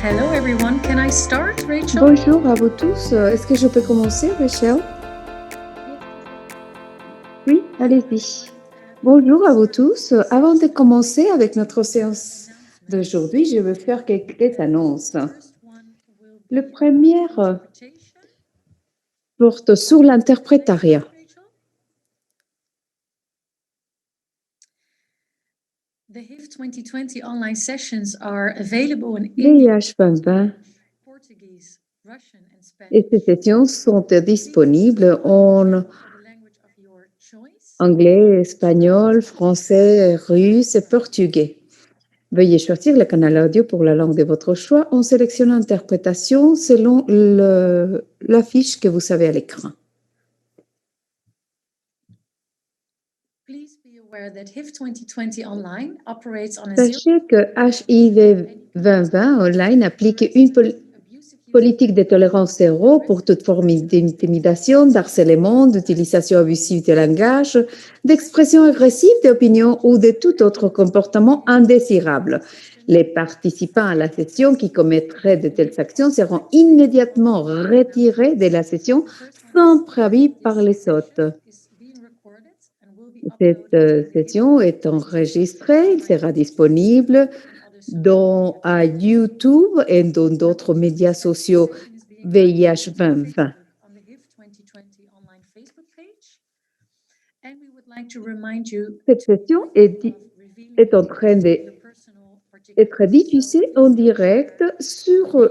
Hello everyone, can I start, Rachel? Bonjour à vous tous. Est-ce que je peux commencer, Rachel? Oui, allez-y. Bonjour à vous tous. Avant de commencer avec notre séance d'aujourd'hui, je veux faire quelques annonces. Le premier porte sur l'interprétariat. The HIF 2020 online sessions are available in VIH 2020 Portuguese, Russian and et Spanish. ces sessions sont disponibles en anglais, espagnol, français, russe et portugais. Veuillez choisir le canal audio pour la langue de votre choix en sélectionnant l'interprétation selon l'affiche que vous avez à l'écran. Sachez que HIV 2020 Online applique une politique de tolérance zéro pour toute forme d'intimidation, d'harcèlement, d'utilisation abusive de langage, d'expression agressive, d'opinion ou de tout autre comportement indésirable. Les participants à la session qui commettraient de telles actions seront immédiatement retirés de la session sans préavis par les hôtes. Cette session est enregistrée, elle sera disponible dans YouTube et dans d'autres médias sociaux VIH 2020. Cette session est en train d'être diffusée en direct sur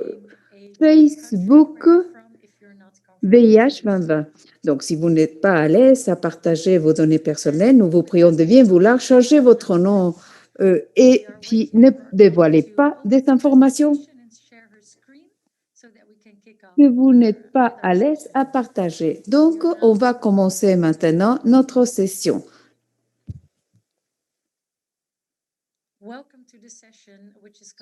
Facebook VIH 2020. Donc, si vous n'êtes pas à l'aise à partager vos données personnelles, nous vous prions de bien vouloir changer votre nom et puis ne dévoilez pas des informations que vous n'êtes pas à l'aise à partager. Donc, on va commencer maintenant notre session.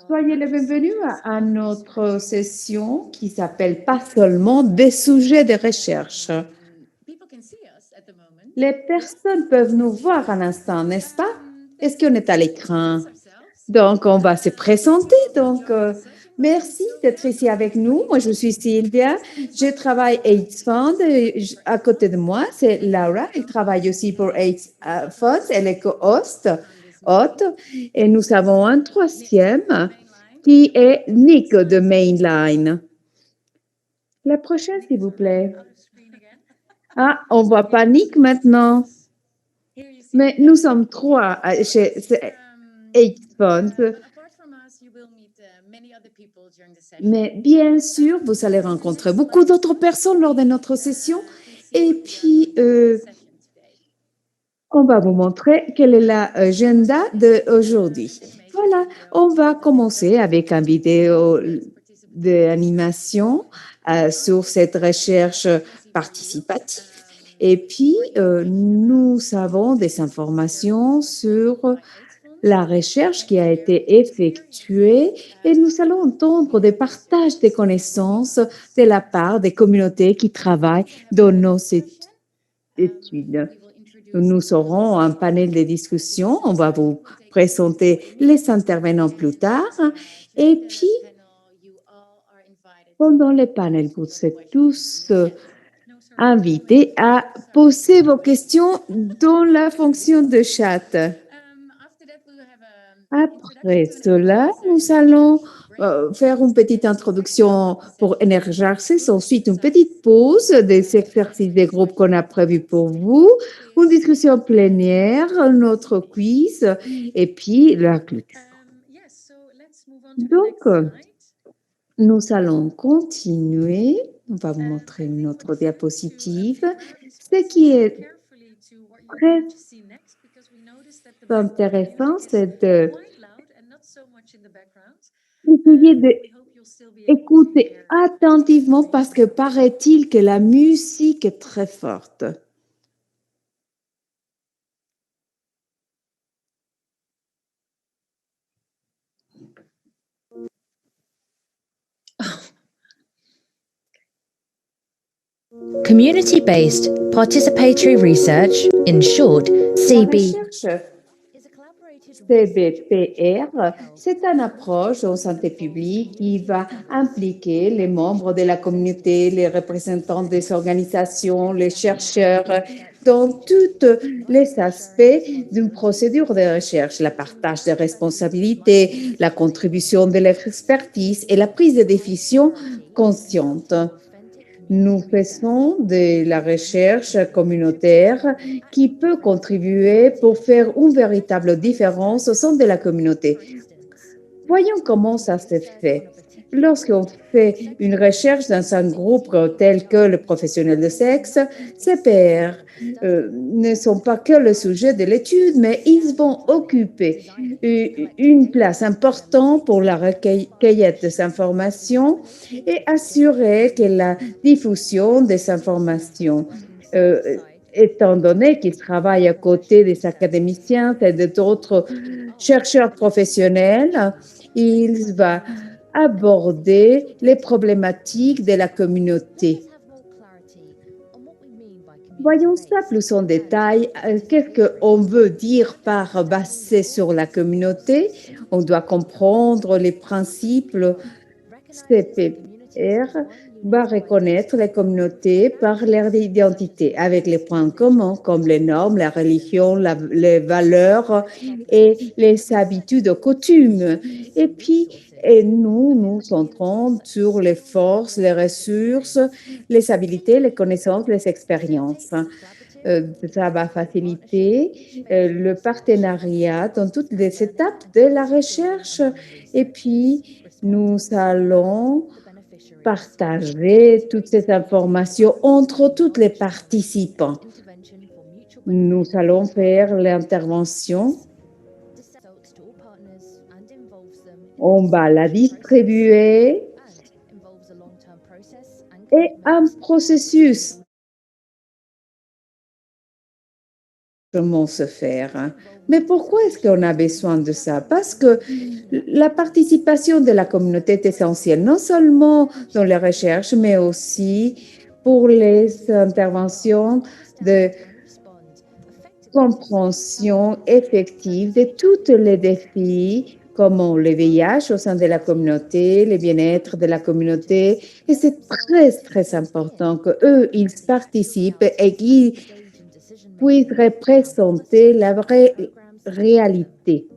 Soyez les bienvenus à notre session qui s'appelle pas seulement des sujets de recherche. Les personnes peuvent nous voir à l'instant, n'est-ce pas? Est-ce qu'on est à l'écran? Donc, on va se présenter. Donc, merci d'être ici avec nous. Moi, je suis Sylvia. Je travaille AIDS Fund. À côté de moi, c'est Laura. Elle travaille aussi pour AIDS Fund. Elle est co-host. Et nous avons un troisième qui est Nick de Mainline. La prochaine, s'il vous plaît. Ah, on voit pas Nick maintenant. Mais nous sommes trois chez AIDS Fund. Mais bien sûr, vous allez rencontrer beaucoup d'autres personnes lors de notre session. Et puis, on va vous montrer quel est l'agenda d'aujourd'hui. Voilà, on va commencer avec une vidéo d'animation sur cette recherche participative. Et puis, nous avons des informations sur la recherche qui a été effectuée et nous allons entendre des partages de connaissances de la part des communautés qui travaillent dans nos études. Nous aurons un panel de discussion. On va vous présenter les intervenants plus tard. Et puis, pendant le panel, vous êtes tous invités à poser vos questions dans la fonction de chat. Après cela, nous allons faire une petite introduction pour énergiser, ensuite une petite pause des exercices de groupe qu'on a prévus pour vous, une discussion plénière, notre quiz et puis la clôture. Donc, nous allons continuer. On va vous montrer notre diapositive. Ce qui est très intéressant, c'est d'essayer Écoutez attentivement parce que paraît-il que la musique est très forte. Community-based participatory research, in short, La CB, recherche CBPR, c'est une approche en santé publique qui va impliquer les membres de la communauté, les représentants des organisations, les chercheurs, dans tous les aspects d'une procédure de recherche, le partage des responsabilités, la contribution de l'expertise et la prise de décision consciente. Nous faisons de la recherche communautaire qui peut contribuer pour faire une véritable différence au sein de la communauté. Voyons comment ça se fait. Lorsqu'on fait une recherche dans un groupe tel que le professionnel de sexe, ces pairs ne sont pas que le sujet de l'étude, mais ils vont occuper une place importante pour la recueillette des informations et assurer que la diffusion des informations étant donné qu'ils travaillent à côté des académiciens et d'autres chercheurs professionnels, il va aborder les problématiques de la communauté. Voyons ça plus en détail. Qu'est-ce qu'on veut dire par basé sur la communauté? On doit comprendre les principes CPR va reconnaître les communautés par leur identité, avec les points communs comme les normes, la religion, les valeurs et les habitudes coutumes. Et puis, nous nous centrons sur les forces, les ressources, les habiletés, les connaissances, les expériences. Ça va faciliter le partenariat dans toutes les étapes de la recherche. Et puis, nous allons partager toutes ces informations entre tous les participants. Nous allons faire l'intervention. On va la distribuer et un processus comment se faire. Mais pourquoi est-ce qu'on a besoin de ça? Parce que la participation de la communauté est essentielle, non seulement dans les recherches, mais aussi pour les interventions de compréhension effective de tous les défis comme le VIH au sein de la communauté, le bien-être de la communauté. Et c'est très, très important qu'eux, ils participent et qu'ils puissent représenter la vraie réalité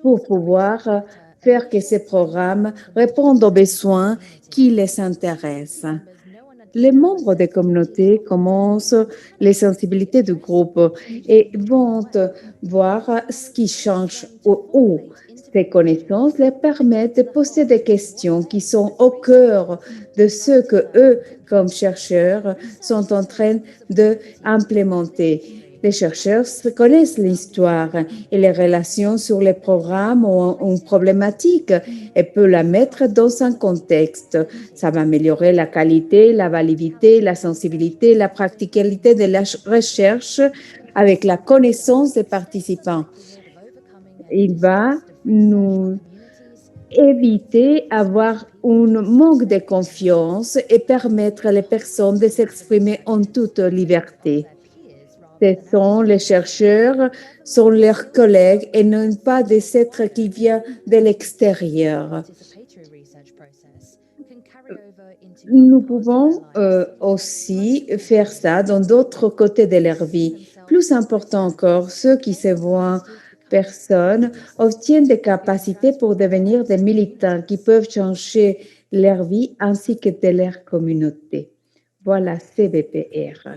pour pouvoir faire que ces programmes répondent aux besoins qui les intéressent. Les membres des communautés commencent les sensibilités du groupe et vont voir ce qui change où. Ces connaissances leur permettent de poser des questions qui sont au cœur de ce que eux, comme chercheurs, sont en train d'implémenter. Les chercheurs connaissent l'histoire et les relations sur les programmes ou une problématique et peuvent la mettre dans un contexte. Ça va améliorer la qualité, la validité, la sensibilité, la practicalité de la recherche avec la connaissance des participants. Il va nous éviter avoir un manque de confiance et permettre les personnes de s'exprimer en toute liberté. Ce sont les chercheurs, sont leurs collègues et non pas des êtres qui viennent de l'extérieur. Nous pouvons aussi faire ça dans d'autres côtés de leur vie. Plus important encore, ceux qui se voient personnes obtiennent des capacités pour devenir des militants qui peuvent changer leur vie ainsi que de leur communauté. Voilà CBPR.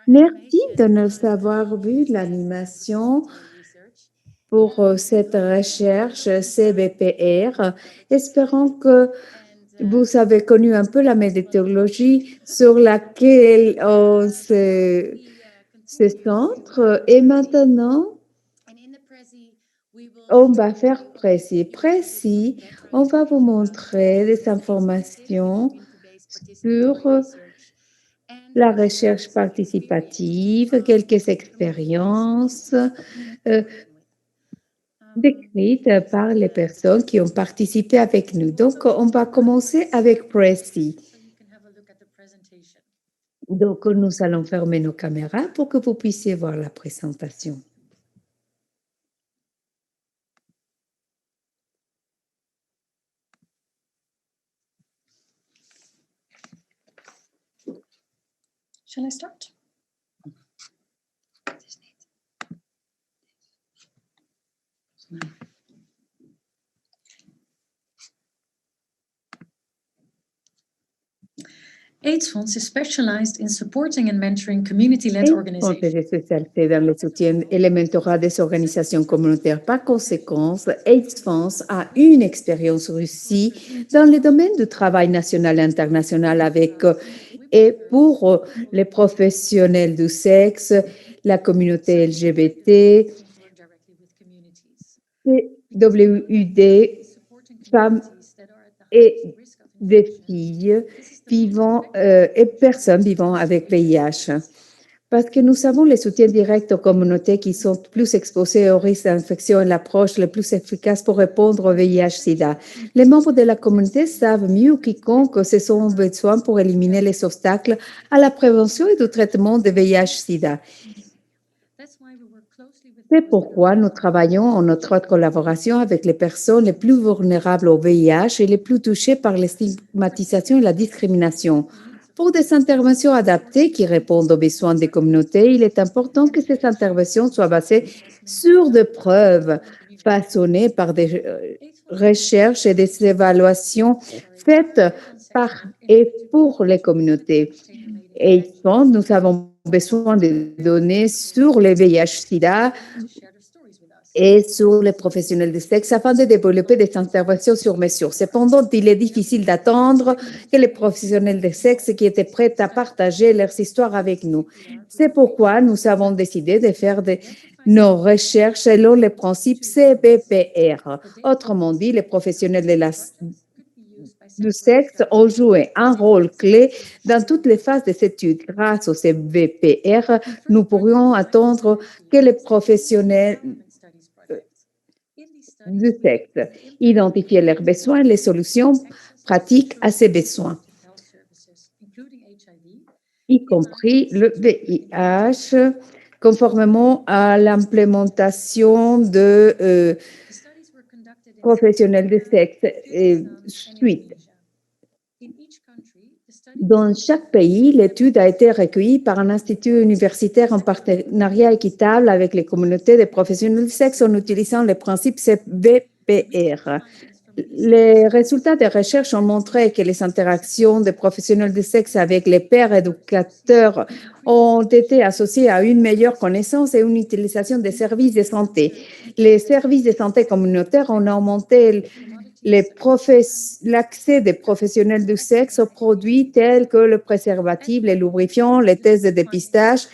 Merci de nous avoir vu l'animation pour cette recherche CBPR. Espérons que vous avez connu un peu la méthodologie sur laquelle on se centre. Et maintenant, On va faire précis. Précis, on va vous montrer des informations sur la recherche participative, quelques expériences décrites par les personnes qui ont participé avec nous. Donc, on va commencer avec Prezi. Donc, nous allons fermer nos caméras pour que vous puissiez voir la présentation. Shall I start? AIDS Fonds is specialized in supporting and mentoring community-led AIDS organizations. Fonds est spécialisé dans le soutien et le mentorat des organisations communautaires. Par conséquent, AIDS Fonds a une expérience réussie dans le domaine du travail national et international avec et pour les professionnels du sexe, la communauté LGBT, WUD, femmes et des filles vivant et personnes vivant avec VIH. Parce que nous savons le soutien direct aux communautés qui sont plus exposées aux risques d'infection et l'approche la plus efficace pour répondre au VIH-Sida. Les membres de la communauté savent mieux quiconque ce sont besoin pour éliminer les obstacles à la prévention et au traitement de VIH-Sida. C'est pourquoi nous travaillons en étroite collaboration avec les personnes les plus vulnérables au VIH et les plus touchées par les stigmatisations et la discrimination. Pour des interventions adaptées qui répondent aux besoins des communautés, il est important que ces interventions soient basées sur des preuves façonnées par des recherches et des évaluations faites par et pour les communautés. Et nous avons besoin de données sur les VIH-Sida et sur les professionnels du sexe afin de développer des interventions sur mesure. Cependant, il est difficile d'attendre que les professionnels du sexe qui étaient prêts à partager leurs histoires avec nous. C'est pourquoi nous avons décidé de faire nos recherches selon les principes CBPR. Autrement dit, les professionnels du sexe ont joué un rôle clé dans toutes les phases de cette étude. Grâce au CBPR, nous pourrions attendre que les professionnels du sexe identifient leurs besoins et les solutions pratiques à ces besoins, y compris le VIH, conformément à l'implémentation de professionnels du sexe. Suite. Dans chaque pays, l'étude a été recueillie par un institut universitaire en partenariat équitable avec les communautés des professionnels du sexe en utilisant les principes CBPR. Les résultats des recherches ont montré que les interactions des professionnels du sexe avec les pairs éducateurs ont été associées à une meilleure connaissance et une utilisation des services de santé. Les services de santé communautaires ont augmenté l'accès des professionnels du sexe aux produits tels que le préservatif, les lubrifiants, les tests de dépistage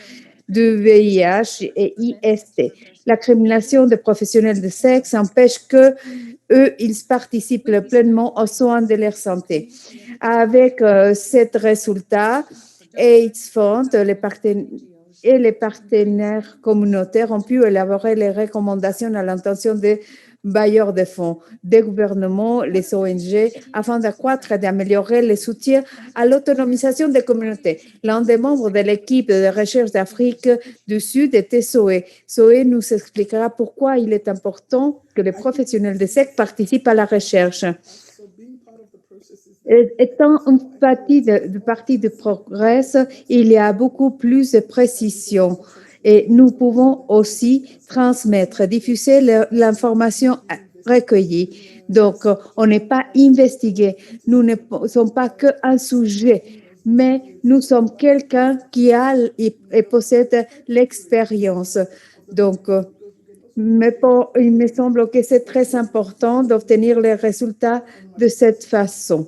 du VIH et IST. La criminalisation des professionnels du sexe empêche que ils participent pleinement aux soins de leur santé. Avec ces résultats, AIDS Fund et les partenaires communautaires ont pu élaborer les recommandations à l'intention des bailleurs de fonds, des gouvernements, les ONG, afin d'accroître et d'améliorer le soutien à l'autonomisation des communautés. L'un des membres de l'équipe de recherche d'Afrique du Sud était Zoé. Zoé nous expliquera pourquoi il est important que les professionnels de sexe participent à la recherche. Étant une partie du progrès, il y a beaucoup plus de précision. Et nous pouvons aussi transmettre, diffuser l'information recueillie. Donc, on n'est pas investigué. Nous ne sommes pas qu'un sujet, mais nous sommes quelqu'un qui a et possède l'expérience. Donc, il me semble que c'est très important d'obtenir les résultats de cette façon.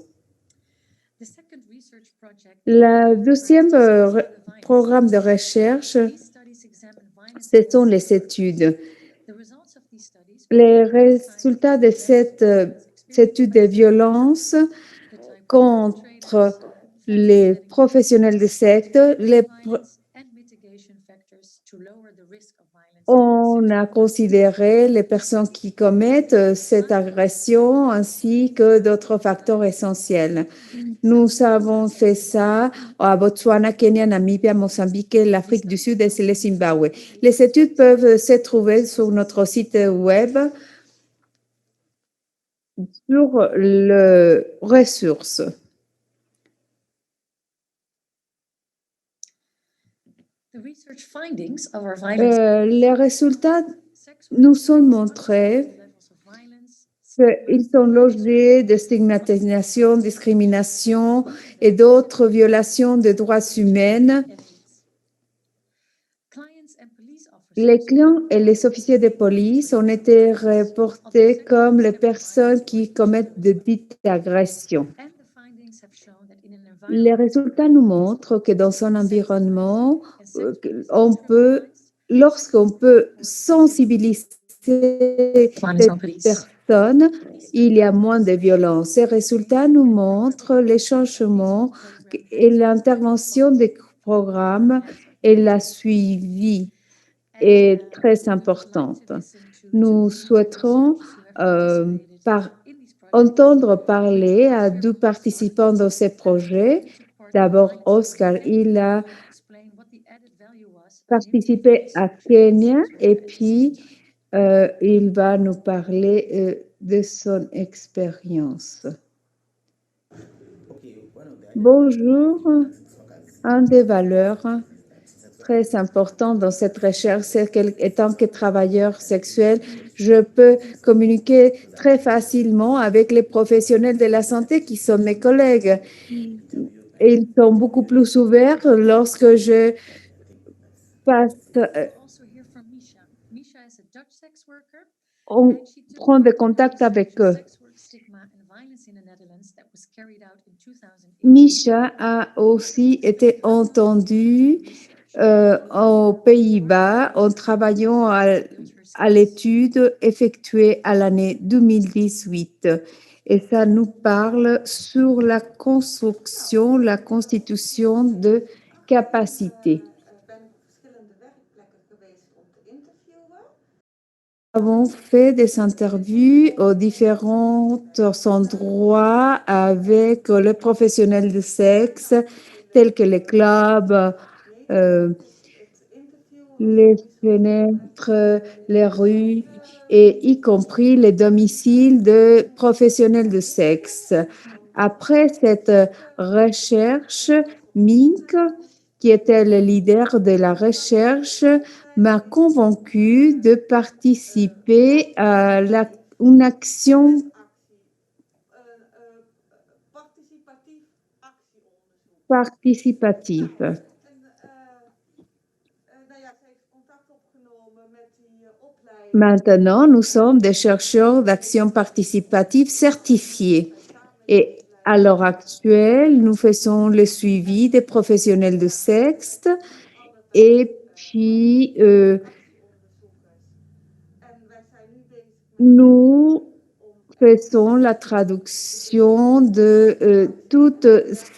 Le deuxième programme de recherche, ce sont les études. les résultats de cette étude de violence contre les professionnels de secte, on a considéré les personnes qui commettent cette agression ainsi que d'autres facteurs essentiels. Nous avons fait ça à Botswana, Kenya, Namibia, Mozambique, l'Afrique du Sud et le Zimbabwe. Les études peuvent se trouver sur notre site web sur le ressources. Les résultats nous ont montré qu'ils sont logés de stigmatisation, discrimination et d'autres violations des droits humains. Les clients et les officiers de police ont été reportés comme les personnes qui commettent de dites agressions. Les résultats nous montrent que dans un environnement, lorsqu'on peut sensibiliser les personnes, il y a moins de violence. Ces résultats nous montrent les changements et l'intervention des programmes et la suivi est très importante. Nous souhaiterons entendre parler à deux participants dans ces projets. D'abord, Oscar, il a participé à Kenya et puis il va nous parler de son expérience. Bonjour, un des valeurs très important dans cette recherche, c'est qu'étant que travailleur sexuel, je peux communiquer très facilement avec les professionnels de la santé qui sont mes collègues. Et ils sont beaucoup plus ouverts lorsque je passe, on prend des contacts avec eux. Misha a aussi été entendue aux Pays-Bas en travaillant à l'étude effectuée à l'année 2018. Et ça nous parle sur la construction, la constitution de capacités. Nous avons fait des interviews aux différents endroits avec les professionnels de sexe, tels que les clubs, les fenêtres, les rues, et y compris les domiciles de professionnels de sexe. Après cette recherche, Mink, qui était le leader de la recherche, m'a convaincu de participer à une action participative. Maintenant, nous sommes des chercheurs d'action participative certifiés et à l'heure actuelle, nous faisons le suivi des professionnels de sexe et puis nous faisons la traduction de toutes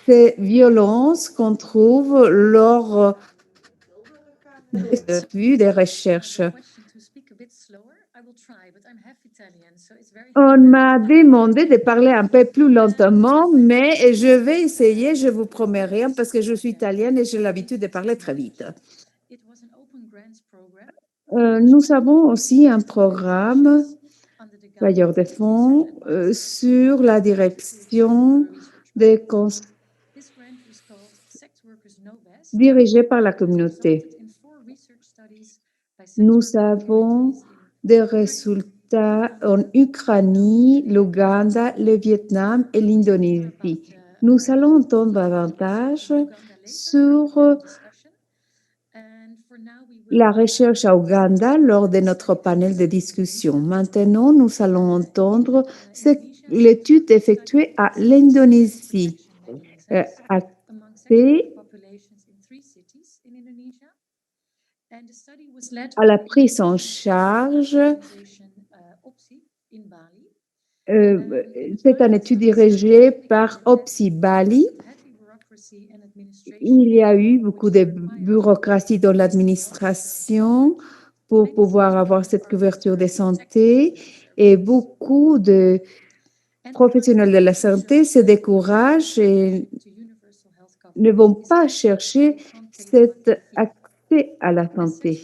ces violences qu'on trouve lors des recherches. On m'a demandé de parler un peu plus lentement, mais je vais essayer, je vous promets rien, parce que je suis italienne et j'ai l'habitude de parler très vite. Nous avons aussi un programme bailleur de fonds sur la direction des dirigé par la communauté. Nous avons des résultats en Ukraine, l'Ouganda, le Vietnam et l'Indonésie. Nous allons entendre davantage sur la recherche à Ouganda lors de notre panel de discussion. Maintenant, nous allons entendre l'étude effectuée à l'Indonésie. À la prise en charge Euh, c'est une étude dirigée par Opsi Bali. Il y a eu beaucoup de bureaucratie dans l'administration pour pouvoir avoir cette couverture de santé et beaucoup de professionnels de la santé se découragent et ne vont pas chercher cet accès à la santé.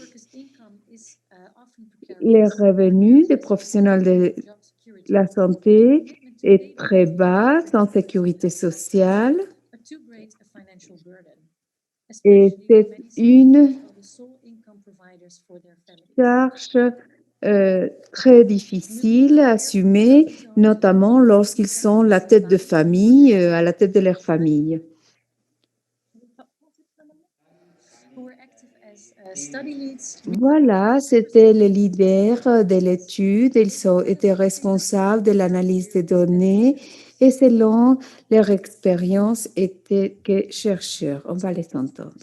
Les revenus des professionnels de la santé est très bas, sans sécurité sociale, et c'est une charge très difficile à assumer, notamment lorsqu'ils sont la tête de famille, à la tête de leur famille. Voilà, c'était les leaders de l'étude. Ils ont été responsables de l'analyse des données et selon leur expérience étaient que chercheurs. On va les entendre.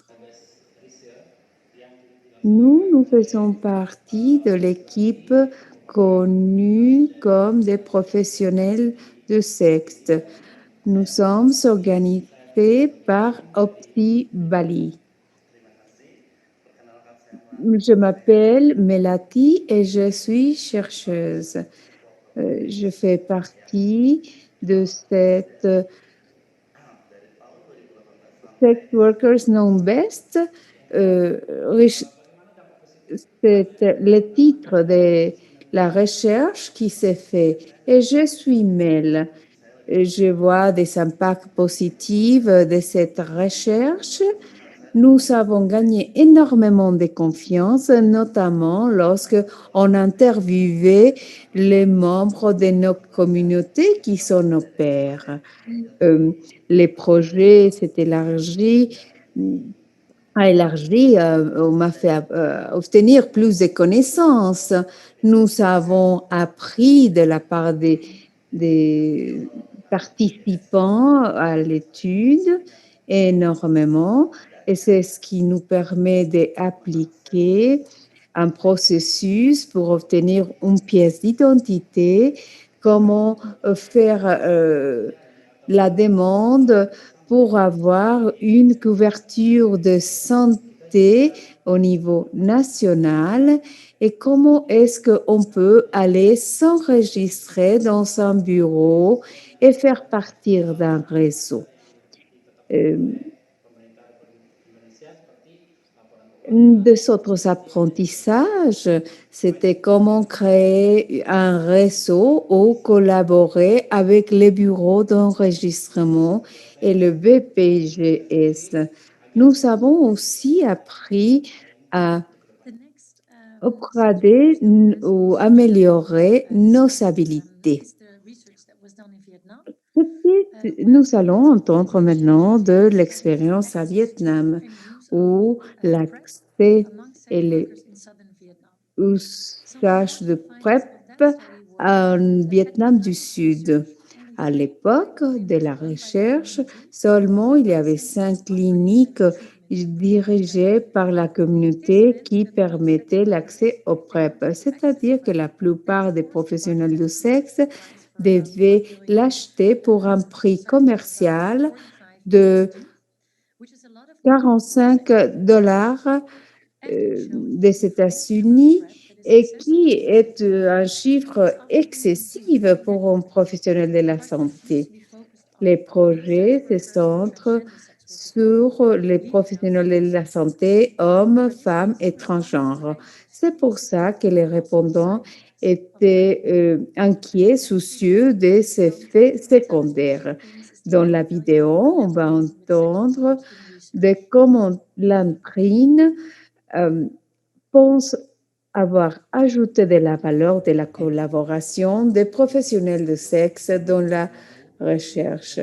Nous faisons partie de l'équipe connue comme des professionnels de sexe. Nous sommes organisés par Opti Bali. Je m'appelle Melati et je suis chercheuse. Je fais partie de cette Sex Workers Known Best. C'est le titre de la recherche qui s'est fait. Et je suis Mel. Je vois des impacts positifs de cette recherche. Nous avons gagné énormément de confiance, notamment lorsque on interviewait les membres de nos communautés qui sont nos pairs. Les projets s'est élargi, on m'a fait obtenir plus de connaissances. Nous avons appris de la part des participants à l'étude énormément et c'est ce qui nous permet d'appliquer un processus pour obtenir une pièce d'identité, comment faire la demande pour avoir une couverture de santé au niveau national et comment est-ce qu'on peut aller s'enregistrer dans un bureau et faire partir d'un réseau. Des autres apprentissages, c'était comment créer un réseau ou collaborer avec les bureaux d'enregistrement et le BPGS. Nous avons aussi appris à upgrader ou améliorer nos habilités. Nous allons entendre maintenant de l'expérience à Vietnam où l'accès et l'usage de PrEP en Vietnam du Sud. À l'époque de la recherche, seulement il y avait 5 cliniques dirigées par la communauté qui permettaient l'accès au PrEP, c'est-à-dire que la plupart des professionnels du sexe devaient l'acheter pour un prix commercial de 45 dollars des États-Unis et qui est un chiffre excessif pour un professionnel de la santé. Les projets se centrent sur les professionnels de la santé, hommes, femmes et transgenres. C'est pour ça que les répondants étaient inquiets, soucieux des effets secondaires. Dans la vidéo, on va entendre de comment l'entrine pense avoir ajouté de la valeur de la collaboration des professionnels de sexe dans la recherche.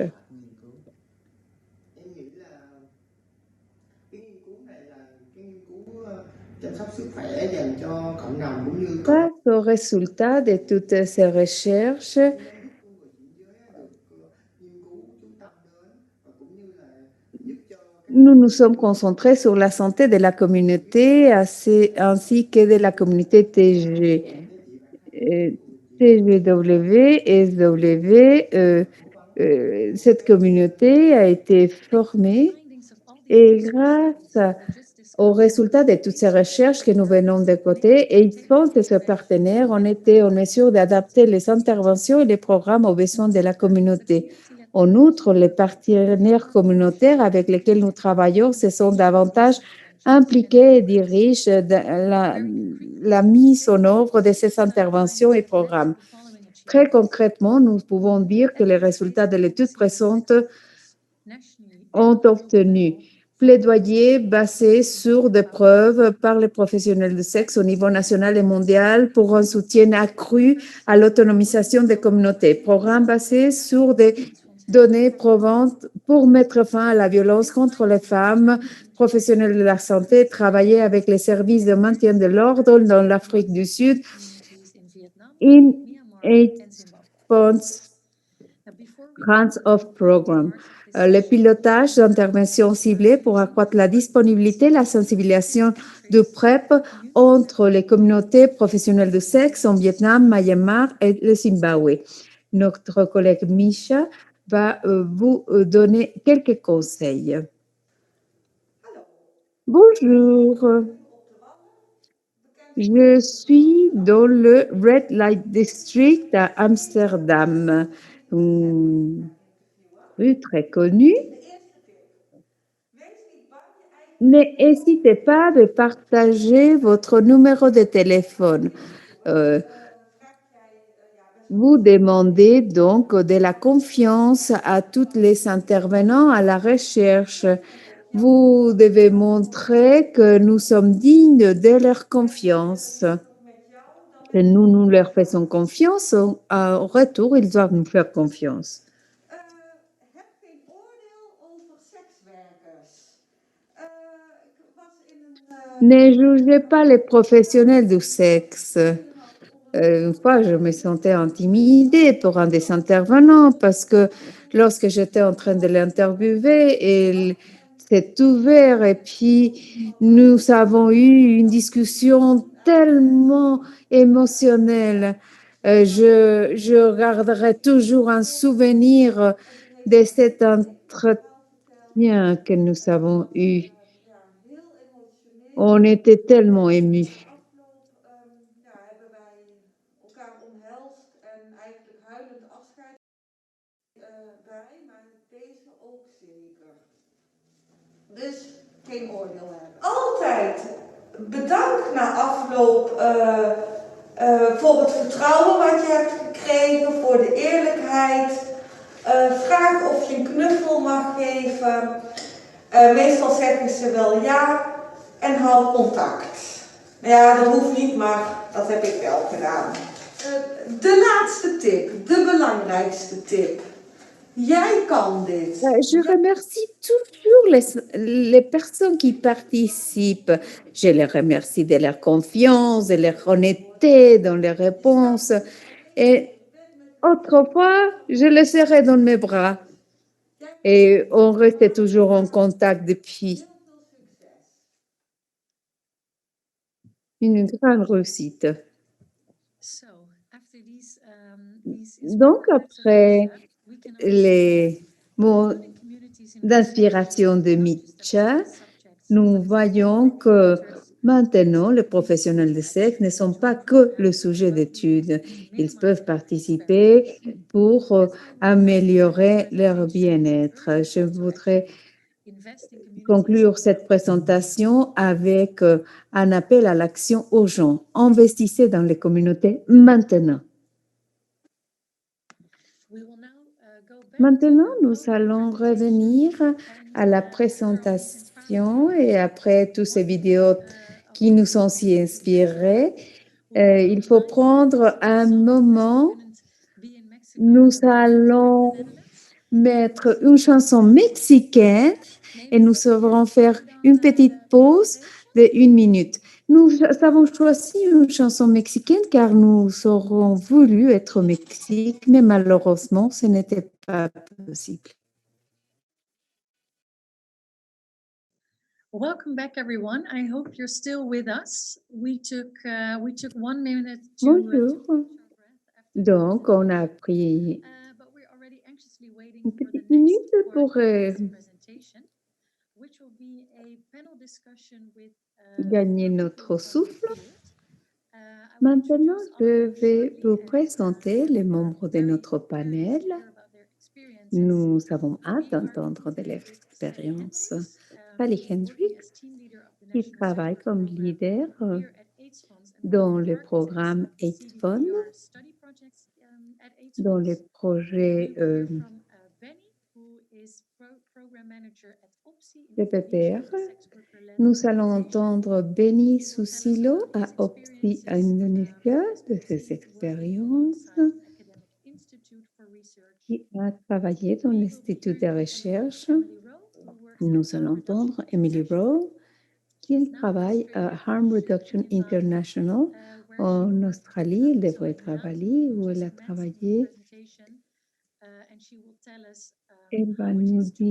Face aux résultats de toutes ces recherches, nous nous sommes concentrés sur la santé de la communauté ainsi que de la communauté TG. TGW, SW, cette communauté a été formée et grâce aux résultats de toutes ces recherches que nous venons de côté, et ils font que ce partenaire, on était en mesure d'adapter les interventions et les programmes aux besoins de la communauté. En outre, les partenaires communautaires avec lesquels nous travaillons se sont davantage impliqués et dirigent la mise en œuvre de ces interventions et programmes. Très concrètement, nous pouvons dire que les résultats de l'étude présente ont obtenu plaidoyer basé sur des preuves par les professionnels de sexe au niveau national et mondial pour un soutien accru à l'autonomisation des communautés, programme basé sur des données provantes pour mettre fin à la violence contre les femmes, professionnels de la santé, travailler avec les services de maintien de l'ordre dans l'Afrique du Sud, in eight funds grants of program. Le pilotage d'interventions ciblées pour accroître la disponibilité, la sensibilisation de PrEP entre les communautés professionnelles de sexe en Vietnam, Myanmar et le Zimbabwe. Notre collègue Misha va vous donner quelques conseils. Bonjour. Je suis dans le Red Light District à Amsterdam, une rue très connue. N'hésitez pas de partager votre numéro de téléphone. Vous demandez donc de la confiance à tous les intervenants à la recherche. Vous devez montrer que nous sommes dignes de leur confiance. Que nous leur faisons confiance, en retour, ils doivent nous faire confiance. Ne jugez pas les professionnels du sexe. Une fois, je me sentais intimidée pour un des intervenants parce que lorsque j'étais en train de l'interviewer, il s'est ouvert et puis nous avons eu une discussion tellement émotionnelle. Je garderai toujours un souvenir de cet entretien que nous avons eu. On était tellement émus. Dus geen oordeel hebben. Altijd bedankt na afloop voor het vertrouwen wat je hebt gekregen, voor de eerlijkheid. Vraag of je een knuffel mag geven. Meestal zeggen ze wel ja en hou contact. Ja, dat hoeft niet, maar dat heb ik wel gedaan. De laatste tip, de belangrijkste tip. Jij kan dit. Je remercie toujours les personnes qui participent. Je les remercie de leur confiance, de leur honnêteté dans les réponses. Et autrefois, je les serrais dans mes bras. Et on restait toujours en contact depuis. Une grande réussite. Donc, après les mots d'inspiration de Mitcha, nous voyons que maintenant, les professionnels de sexe ne sont pas que le sujet d'étude. Ils peuvent participer pour améliorer leur bien-être. Je voudrais conclure cette présentation avec un appel à l'action urgent. Investissez dans les communautés maintenant. Maintenant, nous allons revenir à la présentation et après toutes ces vidéos qui nous ont si inspirées, il faut prendre un moment. Nous allons mettre une chanson mexicaine et nous allons faire une petite pause de 1 minute. Nous avons choisi une chanson mexicaine car nous aurions voulu être au Mexique, mais malheureusement, ce n'était pas possible. Welcome back, everyone. I hope you're still with us. We took 1 minute to Bonjour. Donc, on a pris But we're already anxiously waiting une for the petite next minute part pour of this presentation, which will be a panel discussion with gagner four notre people from the souffle. field. I will Maintenant, introduce all je of them vais shortly, vous and présenter les we're membres de very notre curious panel. to hear about their experiences. Nous avons hâte We are d'entendre de here with Sally l'expérience. Hendricks, Sally working Hendrick, as team leader of the qui National travaille Support comme Program leader here at AIDS Funds and dans one of the le architects programme of the AIDS Fund, CDPR study projects at AIDS dans les Funds. projets We will hear from Benny, who is program manager at OPSI in de Indonesia, PPR. a sex worker-led Nous allons organization. entendre Benny He will tell us Susilo about à his OPSI experiences Indonesia from his de ses expertise working expériences alongside the Academic Institute for Research. qui a travaillé dans We will be l'Institut de hearing recherche. Emily Rowe, who works Nous at allons Harm Reduction entendre Emily International. Rowe, qui She's now in travaille à Australia, Harm but should be Reduction in Bali, International where she en worked. Australie. Elle So devrait I être à now Bali où elle a just Matt's travaillé. presentation, and she will tell us Elle va how it nous is to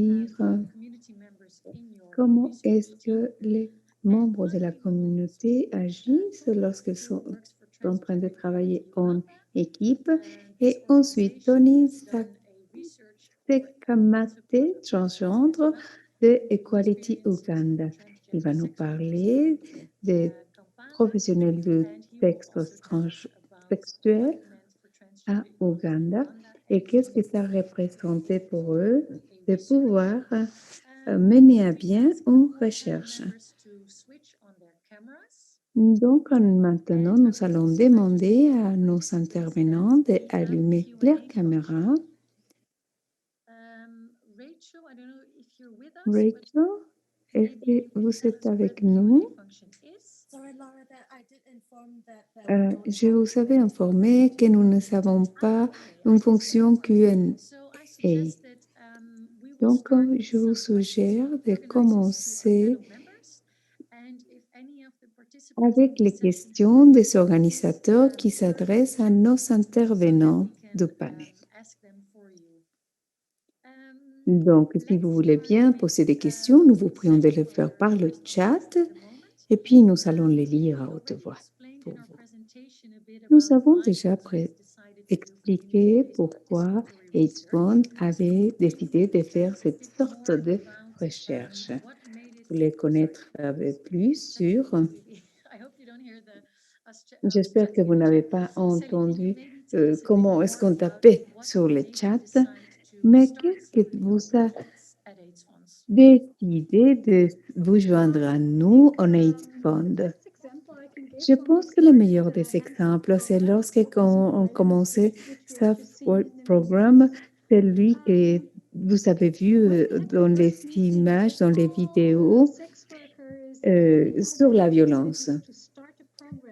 have dire community members in your comment research est-ce team. que les And membres de la finally, we will communauté speak agissent Tony, lorsqu'ils who sont works for en train de Transgender travailler Equality en Uganda. équipe. This Et ensuite, organization Tony has done a research for Sekamate, support of transgendre de Equality Uganda. Il va nous parler des professionnels du sexe transsexuel à Ouganda et qu'est-ce que ça représentait pour eux de pouvoir mener à bien une recherche. Donc, maintenant, nous allons demander à nos intervenants d'allumer leur caméra. Rachel, est-ce que vous êtes avec nous? Je vous avais informé que nous ne savons pas une fonction Q&A. Donc, je vous suggère de commencer avec les questions des organisateurs qui s'adressent à nos intervenants du panel. Donc, si vous voulez bien poser des questions, nous vous prions de le faire par le chat et puis nous allons les lire à haute voix pour vous. Nous avons déjà expliqué pourquoi AIDS Fund avait décidé de faire cette sorte de recherche. Vous voulez connaître plus sur... J'espère que vous n'avez pas entendu comment est-ce qu'on tapait sur le chat, mais qu'est-ce que vous a décidé de vous joindre à nous en AIDS Fund? Je pense que le meilleur des exemples, c'est lorsqu'on commençait ce programme, celui que vous avez vu dans les images, dans les vidéos, sur la violence.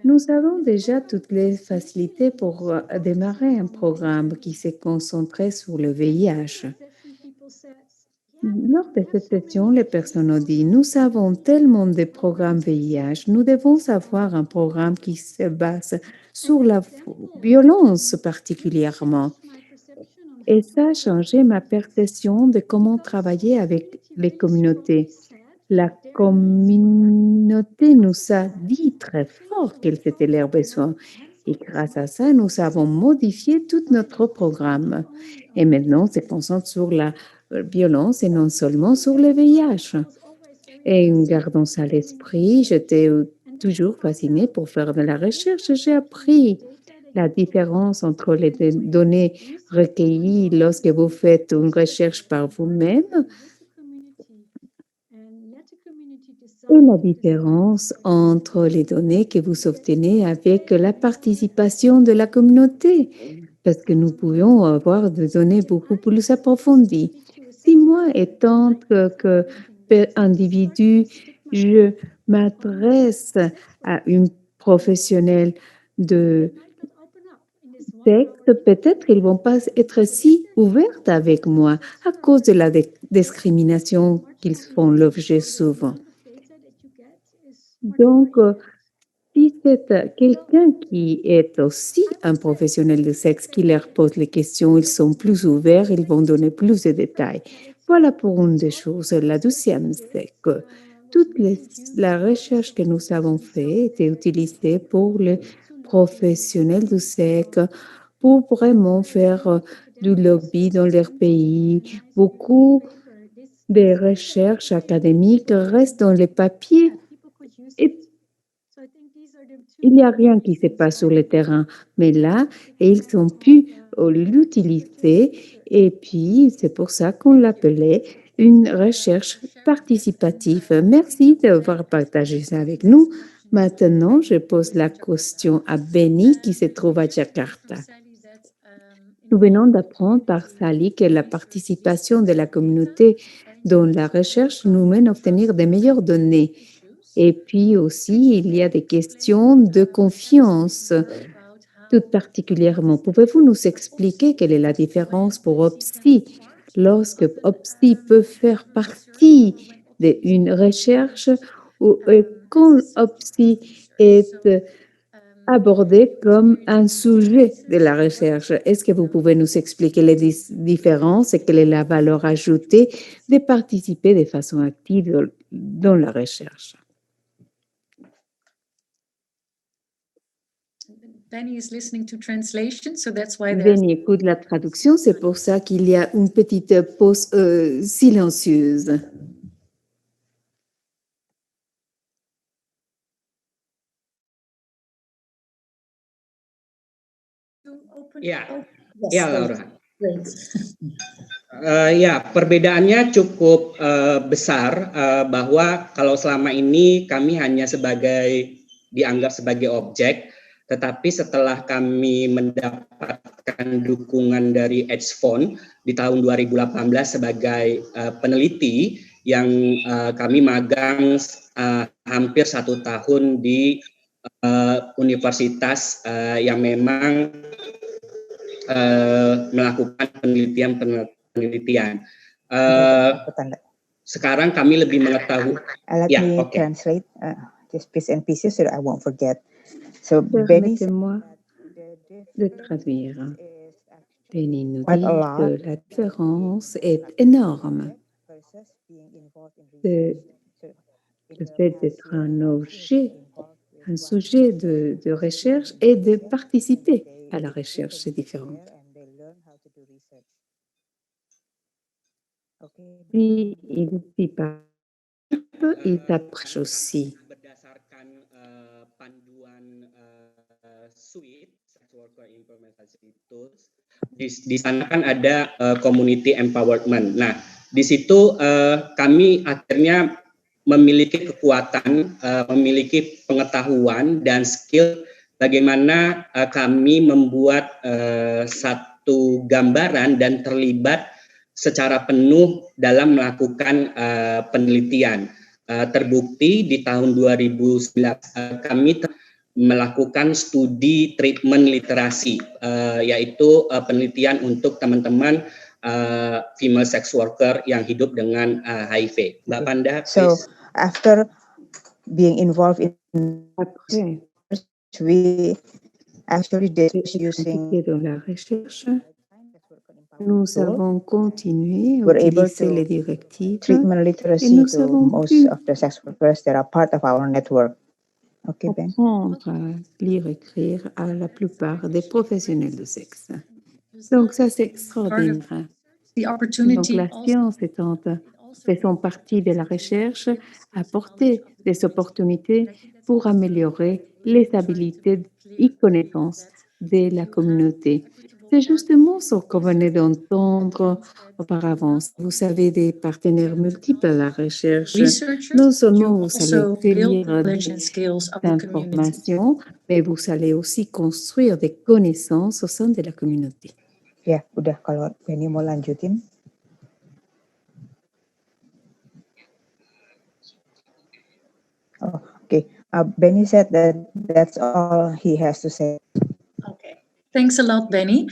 Nous avons déjà toutes les facilités pour démarrer un programme qui s'est concentré sur le VIH. Lors de cette session, les personnes ont dit, nous avons tellement de programmes VIH, nous devons avoir un programme qui se base sur la violence particulièrement. Et ça a changé ma perception de comment travailler avec les communautés. La communauté nous a dit très fort quels étaient leurs besoins. Et grâce à ça, nous avons modifié tout notre programme. Et maintenant, on se concentre sur la violence et non seulement sur le VIH. Et gardons ça à l'esprit, j'étais toujours fascinée pour faire de la recherche. J'ai appris la différence entre les données recueillies lorsque vous faites une recherche par vous-même et la différence entre les données que vous obtenez avec la participation de la communauté, parce que nous pouvons avoir des données beaucoup plus approfondies. Si moi, étant qu'individu, je m'adresse à une professionnelle de sexe, peut-être ils ne vont pas être si ouvertes avec moi à cause de la discrimination qu'ils font l'objet souvent. Donc, si c'est quelqu'un qui est aussi un professionnel de sexe qui leur pose les questions, ils sont plus ouverts, ils vont donner plus de détails. Voilà pour une des choses. La deuxième, c'est que toute la recherche que nous avons faite était utilisée pour les professionnels du sexe pour vraiment faire du lobby dans leur pays. Beaucoup des recherches académiques restent dans les papiers et il n'y a rien qui se passe sur le terrain. Mais là, ils ont pu l'utiliser et puis c'est pour ça qu'on l'appelait une recherche participative. Merci d'avoir partagé ça avec nous. Maintenant, je pose la question à Benny qui se trouve à Jakarta. Nous venons d'apprendre par Sally que la participation de la communauté dans la recherche nous mène à obtenir de meilleures données. Et puis aussi, il y a des questions de confiance, tout particulièrement. Pouvez-vous nous expliquer quelle est la différence pour OPSI lorsque OPSI peut faire partie d'une recherche ou quand OPSI est abordé comme un sujet de la recherche? Est-ce que vous pouvez nous expliquer les différences et quelle est la valeur ajoutée de participer de façon active dans la recherche? Benny écoute la traduction, c'est pour ça qu'il y a une petite pause silencieuse. Ya, Laura. Ya, perbedaannya cukup besar bahwa kalau selama ini kami hanya dianggap sebagai objek, tetapi setelah kami mendapatkan dukungan dari Edge Fund di tahun 2018 sebagai peneliti yang kami magang hampir 1 tahun di universitas yang memang melakukan penelitian. Sekarang kami lebih mengetahui. Let me translate just piece and pieces so that I won't forget. So Permettez-moi de traduire. Benny nous dit que la différence est énorme. Le fait d'être un sujet de recherche et de participer à la recherche, c'est différent. Puis, il s'y parle, il s'approche aussi. Berdasarkan panduan suite worker implementation tools, di sana kan ada community empowerment. Nah, di situ kami akhirnya memiliki kekuatan, memiliki pengetahuan dan skill bagaimana kami membuat satu gambaran dan terlibat secara penuh dalam melakukan penelitian. Terbukti di tahun 2019 kami melakukan studi treatment literasi, yaitu penelitian untuk teman-teman female sex worker yang hidup dengan HIV. Mbak Panda, please. So, after being involved in we actually did using la recherche, nous avons continué à utiliser les directives treatment literacy to most of the sex workers that are part of our network. Okay, Ben. Apprendre à lire et écrire à la plupart des professionnels de sexe. Donc ça, c'est extraordinaire. Donc la science faisant partie de la recherche, apporter des opportunités pour améliorer les habilités et connaissances de la communauté. C'est justement ce qu'on venait d'entendre auparavant. Vous avez des partenaires multiples à la recherche. Non seulement vous allez obtenir des informations, mais vous allez aussi construire des connaissances au sein de la communauté. Ya, udah kalau Benny mau lanjutin. Oh, okay. Benny said that that's all he has to say. Okay. Thanks a lot, Benny.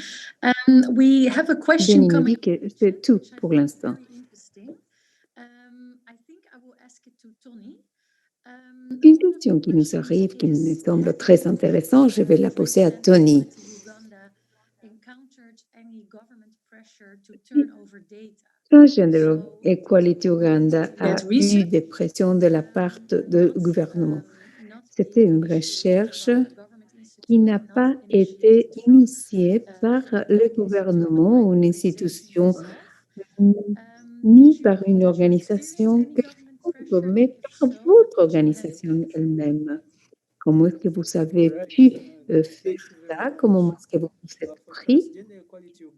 We have a question Benny coming. dit que c'est tout pour l'instant. I think I will ask it to Tony. Une question qui nous arrive, qui me semble très intéressante, je vais la poser à Tony. Transgender Equality Uganda a eu des pressions de la part du gouvernement. C'était une recherche qui n'a pas été initié par le gouvernement ou une institution, ni par une organisation quelconque, mais par votre organisation elle-même. Comment est-ce que vous avez pu faire ça? Comment est-ce que vous vous êtes pris?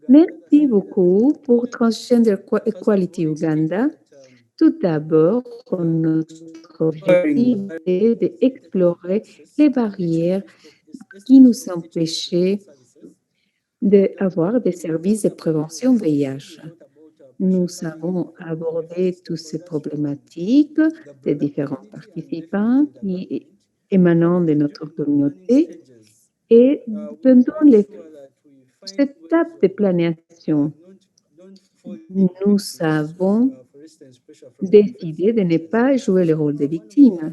Merci beaucoup pour Transgender Equality Uganda. Tout d'abord, notre objectif est d'explorer les barrières qui nous empêchaient d'avoir des services de prévention VIH. Nous avons abordé toutes ces problématiques des différents participants qui émanant de notre communauté et pendant cette étape de planification, nous avons décidé de ne pas jouer le rôle de victime.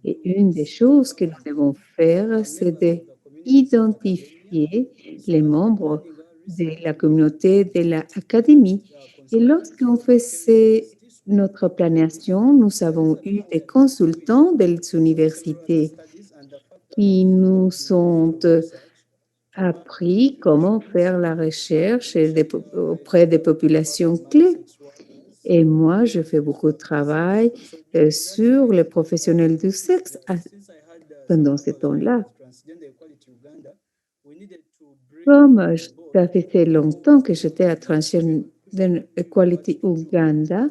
Et une des choses que nous devons faire, c'est d'identifier les membres de la communauté de l'académie. Et lorsqu'on faisait notre planification, nous avons eu des consultants des universités qui nous ont appris comment faire la recherche auprès des populations clés. Et moi, je fais beaucoup de travail sur les professionnels du sexe pendant ce temps-là. Comme ça faisait longtemps que j'étais à Transgender Equality Uganda,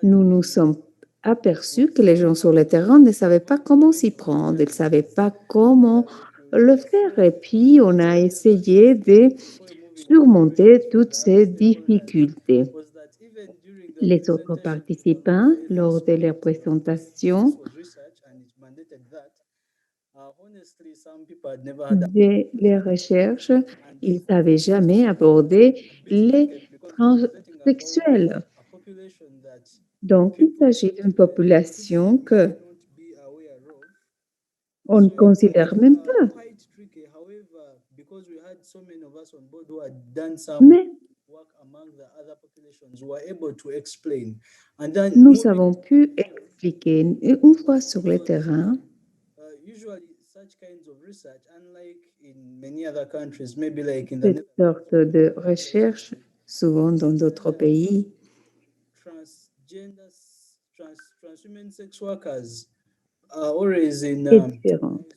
nous nous sommes aperçus que les gens sur le terrain ne savaient pas comment s'y prendre, ils ne savaient pas comment le faire. Et puis, on a essayé de surmonter toutes ces difficultés. Les autres participants, lors de leur présentation de les recherches, ils n'avaient jamais abordé les transsexuels. Donc, il s'agit d'une population que on ne considère même pas. Mais nous avons pu expliquer une fois sur le terrain cette sorte de recherche, souvent dans d'autres pays. Est différente.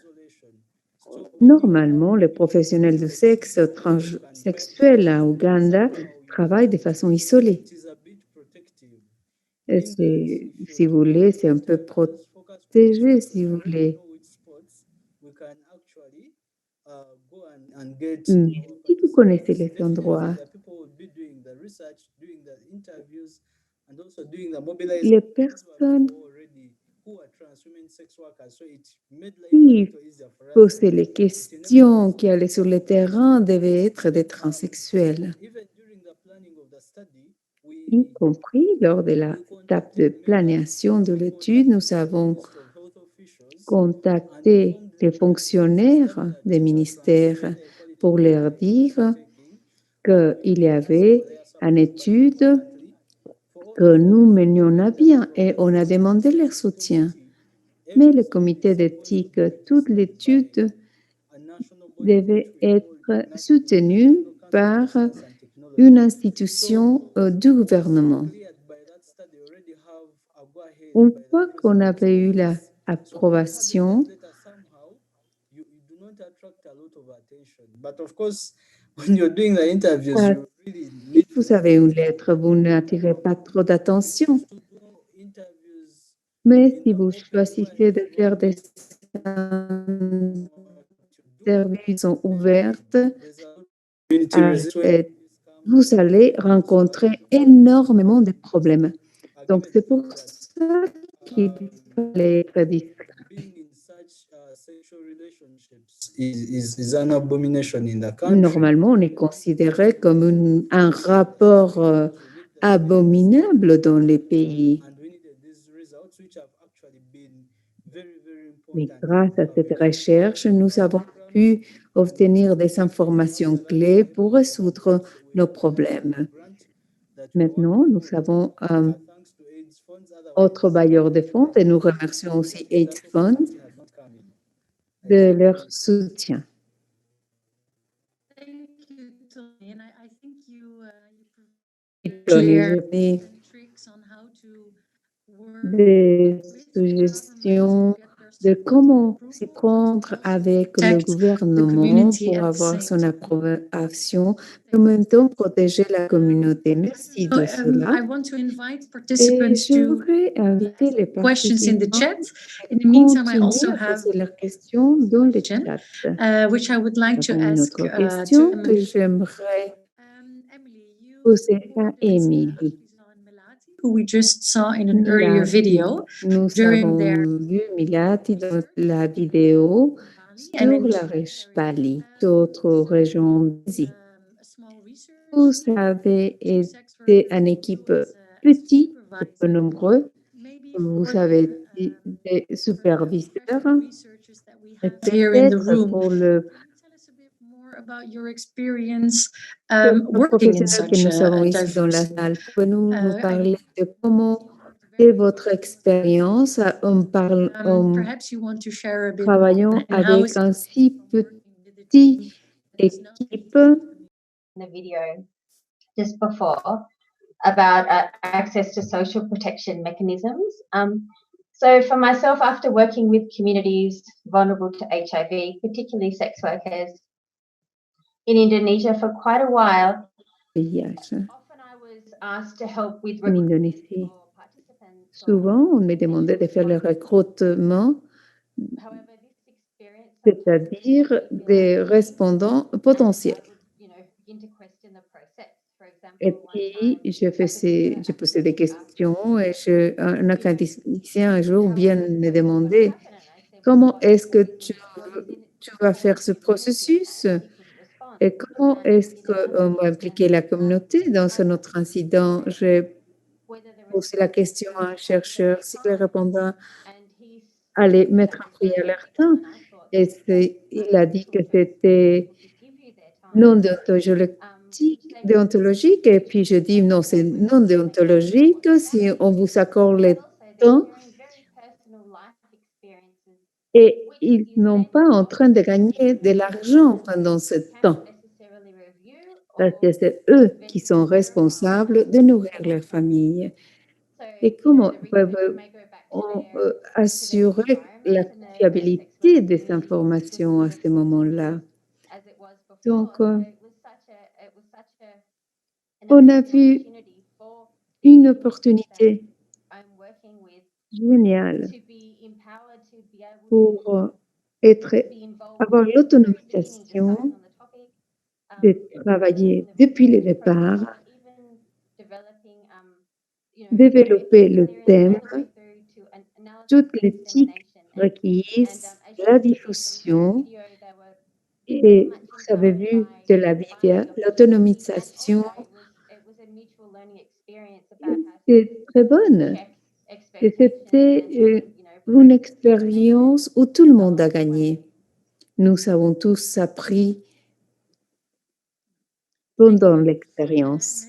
Normalement, les professionnels du sexe transsexuels à Ouganda travaillent de façon isolée. Et si vous voulez, c'est un peu protégé, si vous voulez. Si vous connaissez les endroits, les personnes qui posaient les questions, qui allaient sur le terrain, devaient être des transsexuels. Y compris lors de l'étape de planification de l'étude, nous avons contacté les fonctionnaires des ministères pour leur dire qu'il y avait une étude que nous menions à bien et on a demandé leur soutien. Mais le comité d'éthique, toute l'étude devait être soutenue par une institution du gouvernement. Une fois qu'on avait eu l'approbation, si vous avez une lettre, vous n'attirez pas trop d'attention. Mais si vous choisissez de faire des interviews ouvertes, vous allez rencontrer énormément de problèmes. Donc, c'est pour ça qu'il fallait être discret. Normalement, on est considéré comme un rapport abominable dans les pays. Mais grâce à cette recherche, nous avons pu obtenir des informations clés pour résoudre nos problèmes. Maintenant, nous avons un autre bailleur de fonds et nous remercions aussi AIDS Fund de leur soutien. Thank you, Tony. And I think you Tony, je clear mets tricks on how to work des with suggestions governments to get their de support comment and s'y approval, but prendre also avec le protect the gouvernement community pour at the avoir same son time. approbation et en même temps protéger la communauté. Merci So, de cela. I want to invite Et participants je to voudrais inviter les questions in the participants chat. à In the meantime, I continuer also à have poser leurs questions dans le question, chat. which I would like Nous to avons une ask autre to question que Emily. j'aimerais Emily, you poser à supported Émilie. Hafizah and Melati, who we just saw in an earlier Milati. video Nous during their avons vu Milati dans la vidéo and sur in la région Bali, d'autres régions d'Asie. a small research Vous avez sex été workers une équipe as petite, peu supervising. nombreux. Maybe Vous for avez des superviseurs. researchers that we Et have here in the peut-être room, pour le can you tell us a bit more about your experience working in professionnel que such nous avons a ici dans la diverse salle, pouvez-nous nous I parler de comment est votre expérience en perhaps you want to share a bit more travaillant and how avec is un it si working with the petit team that is known équipe? The video just before about access to social protection mechanisms. So for myself, after working with communities vulnerable to HIV, particularly sex workers in Indonesia for quite a while, VIH. often I was asked to help with En recruitment Indonésie, for participants. souvent, on me demandait de faire le recrutement, However, this experience c'est-à-dire des répondants potentiels. Et puis, je posais des questions et un académicien un jour bien me demandait comment est-ce que tu vas faire ce processus et comment est-ce qu'on va impliquer la communauté dans ce notre incident. J'ai posé la question à un chercheur si les répondants allaient mettre un prix à leur temps. Et il a dit que c'était non déontologique. Et puis je dis non, c'est non déontologique si on vous accorde le temps. Et ils n'ont pas en train de gagner de l'argent pendant ce temps. Parce que c'est eux qui sont responsables de nourrir leur famille. Et comment peuvent-on assurer la fiabilité des informations à ce moment-là? Donc, on a vu une opportunité géniale pour avoir l'autonomisation de travailler depuis le départ, développer le thème, toute l'éthique requise, la diffusion, et vous avez vu de la vidéo, l'autonomisation est très bonne. Et c'était une expérience où tout le monde a gagné. Nous avons tous appris pendant l'expérience.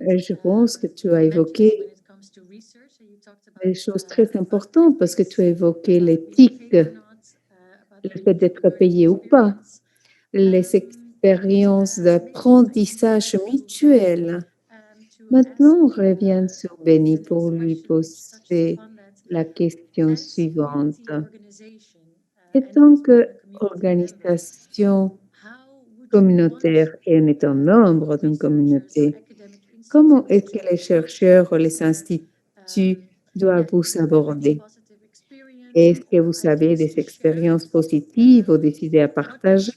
Et je pense que tu as évoqué des choses très importantes parce que tu as évoqué l'éthique, le fait d'être payé ou pas, les expériences d'apprentissage mutuel. Maintenant, on revient sur Benny pour lui poser la question suivante. En tant qu'organisation communautaire et en étant membre d'une communauté, comment est-ce que les chercheurs ou les instituts doivent vous aborder? Est-ce que vous avez des expériences positives ou des idées à partager?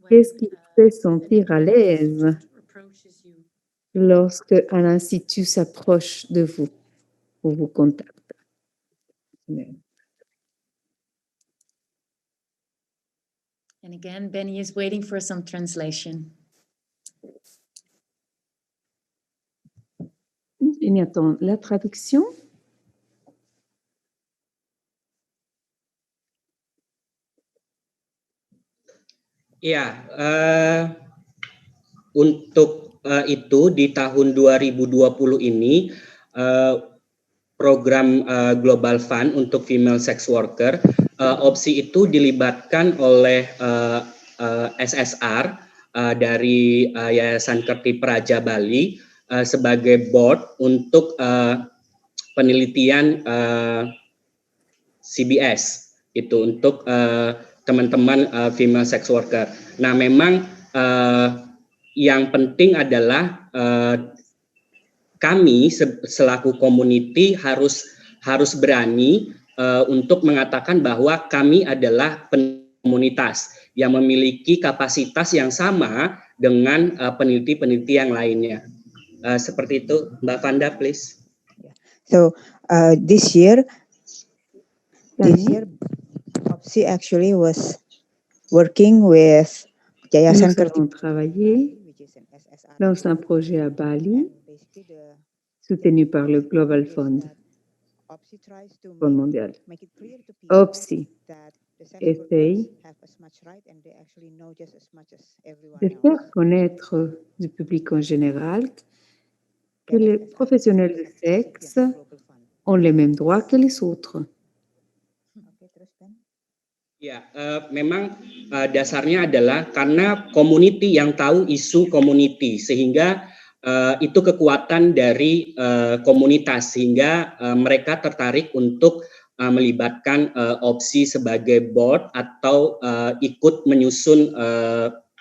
Qu'est-ce qui vous fait sentir à l'aise lorsque un institut s'approche de vous ou vous contacte? And again, Benny is waiting for some translation. Il attend la traduction. Ya, untuk itu di tahun 2020 ini program Global Fund untuk female sex worker. Opsi itu dilibatkan oleh SSR dari Yayasan Kerti Praja Bali sebagai board untuk penelitian CBS itu untuk teman-teman female sex worker. Nah, memang yang penting adalah kami selaku community harus berani untuk mengatakan bahwa kami adalah komunitas yang memiliki kapasitas yang sama dengan peneliti-peneliti yang lainnya. Seperti itu, Mbak Vanda, please. So this year, OPSI actually was working with Yayasan Nous Kerti avons travaillé dans un projet à Bali soutenu par le Global Fund, Fonds mondial. OPSI essaye de faire connaître du public en général que les professionnels de sexe ont les mêmes droits que les autres. Ya, memang dasarnya adalah karena community yang tahu isu community, sehingga itu kekuatan dari komunitas, sehingga mereka tertarik untuk melibatkan opsi sebagai board atau ikut menyusun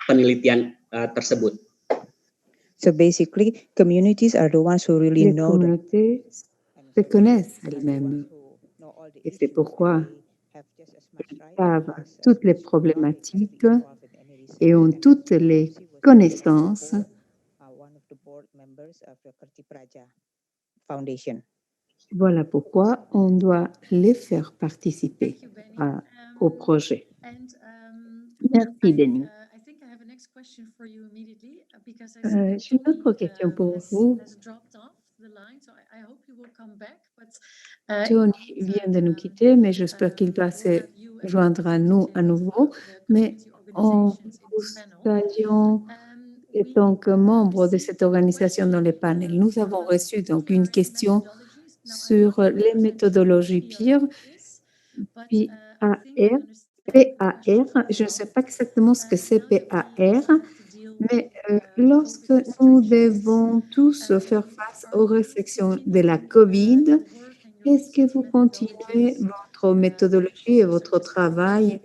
penelitian tersebut. So basically, communities are the ones who really Les know communautés se connaissent elles-mêmes et c'est pourquoi elles savent toutes les problématiques et ont toutes les connaissances. Voilà pourquoi on doit les faire participer au projet. Merci, Denis. J'ai une autre question pour vous. Johnny vient de nous quitter, mais j'espère qu'il va se joindre à nous à nouveau. Mais en vous saluant et tant que membre de cette organisation dans les panels, nous avons reçu donc une question sur les méthodologies PIR, PAR. Je ne sais pas exactement ce que c'est PAR, mais lorsque nous devons tous faire face aux restrictions de la COVID, est-ce que vous continuez votre méthodologie et votre travail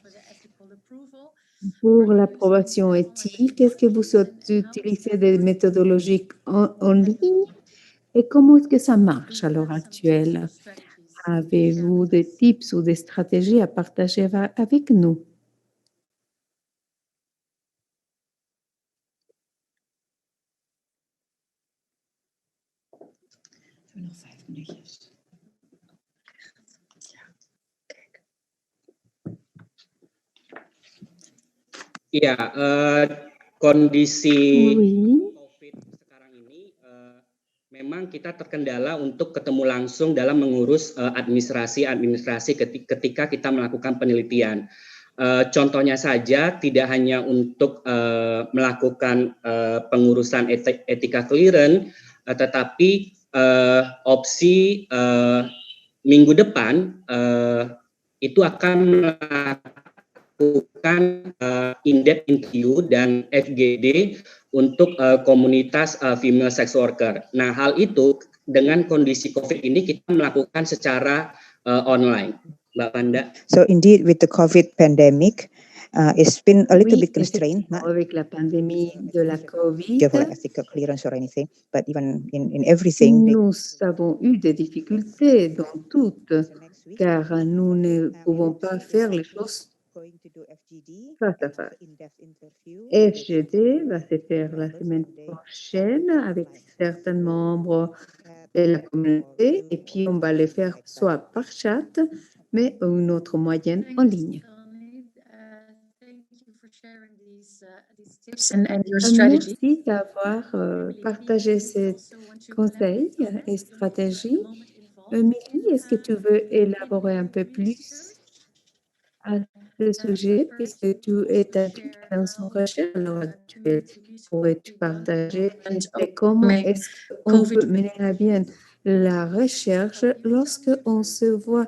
pour l'approbation éthique? Est-ce que vous utilisez des méthodologies en ligne? Et comment est-ce que ça marche à l'heure actuelle? Avez-vous des tips ou des stratégies à partager avec nous? Iya, kondisi COVID sekarang ini memang kita terkendala untuk ketemu langsung dalam mengurus administrasi ketika kita melakukan penelitian. Contohnya saja, tidak hanya untuk melakukan pengurusan etika clearance, tetapi opsi minggu depan itu akan melakukan in-depth interview dan FGD untuk komunitas female sex worker. Nah, hal itu dengan kondisi COVID ini kita melakukan secara online, Mbak Vanda. So indeed, with the COVID pandemic, it's been a little bit constrained. Avec la pandémie de la COVID, ethical clearance or anything, but even in everything. Nous avons eu des difficultés dans toutes, car nous ne pouvons pas faire les choses face à face. FGD va se faire la semaine prochaine avec certains membres de la communauté et puis on va le faire soit par chat, mais une autre moyenne en ligne. Merci d'avoir partagé ces conseils et stratégies. Milly, est-ce que tu veux élaborer un peu plus à ce sujet, puisque tu es impliqué dans son recherche à l'heure actuelle? Pourrais-tu partager comment est-ce qu'on peut mener à bien la recherche lorsque on se voit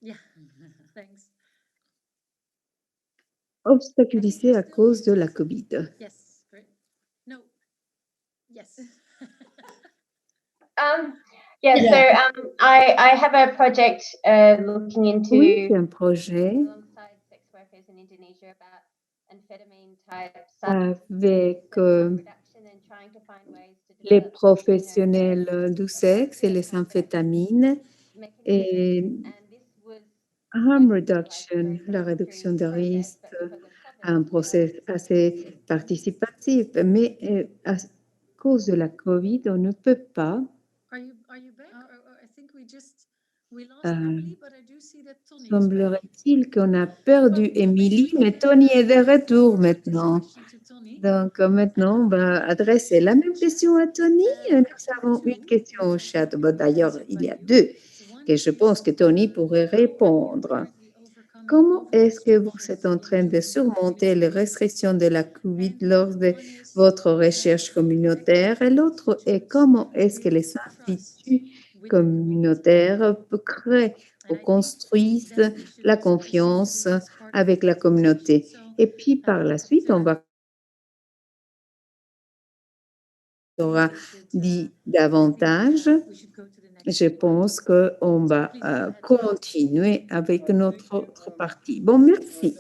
Yeah, thanks. obstaculisé à cause de la COVID. Yes, great. No. Yes. Yeah, so I have a project looking Oui, into c'est un projet alongside sex workers in Indonesia about amphetamine type avec reduction and trying to find ways to les develop professionnels du sexe et les amphétamines et harm reduction, la réduction des risques, un process assez participatif. Mais à cause de la COVID, on ne peut pas. Are you back? I think we lost Euh, Emily, but I do see that Tony is back. Semblerait-il qu'on a perdu Émilie, mais Tony est de retour maintenant. Question to Tony. Donc maintenant, on va adresser la même question à Tony. Nous avons une question au chat. Bon, d'ailleurs, il y a deux que je pense que Tony pourrait répondre. Comment est-ce que vous êtes en train de surmonter les restrictions de la COVID lors de votre recherche communautaire? Et l'autre est comment est-ce que les instituts communautaires créent ou construisent la confiance avec la communauté? Et puis par la suite, on va aura dit davantage. Je pense qu'on va continuer avec notre autre partie. Bon, merci.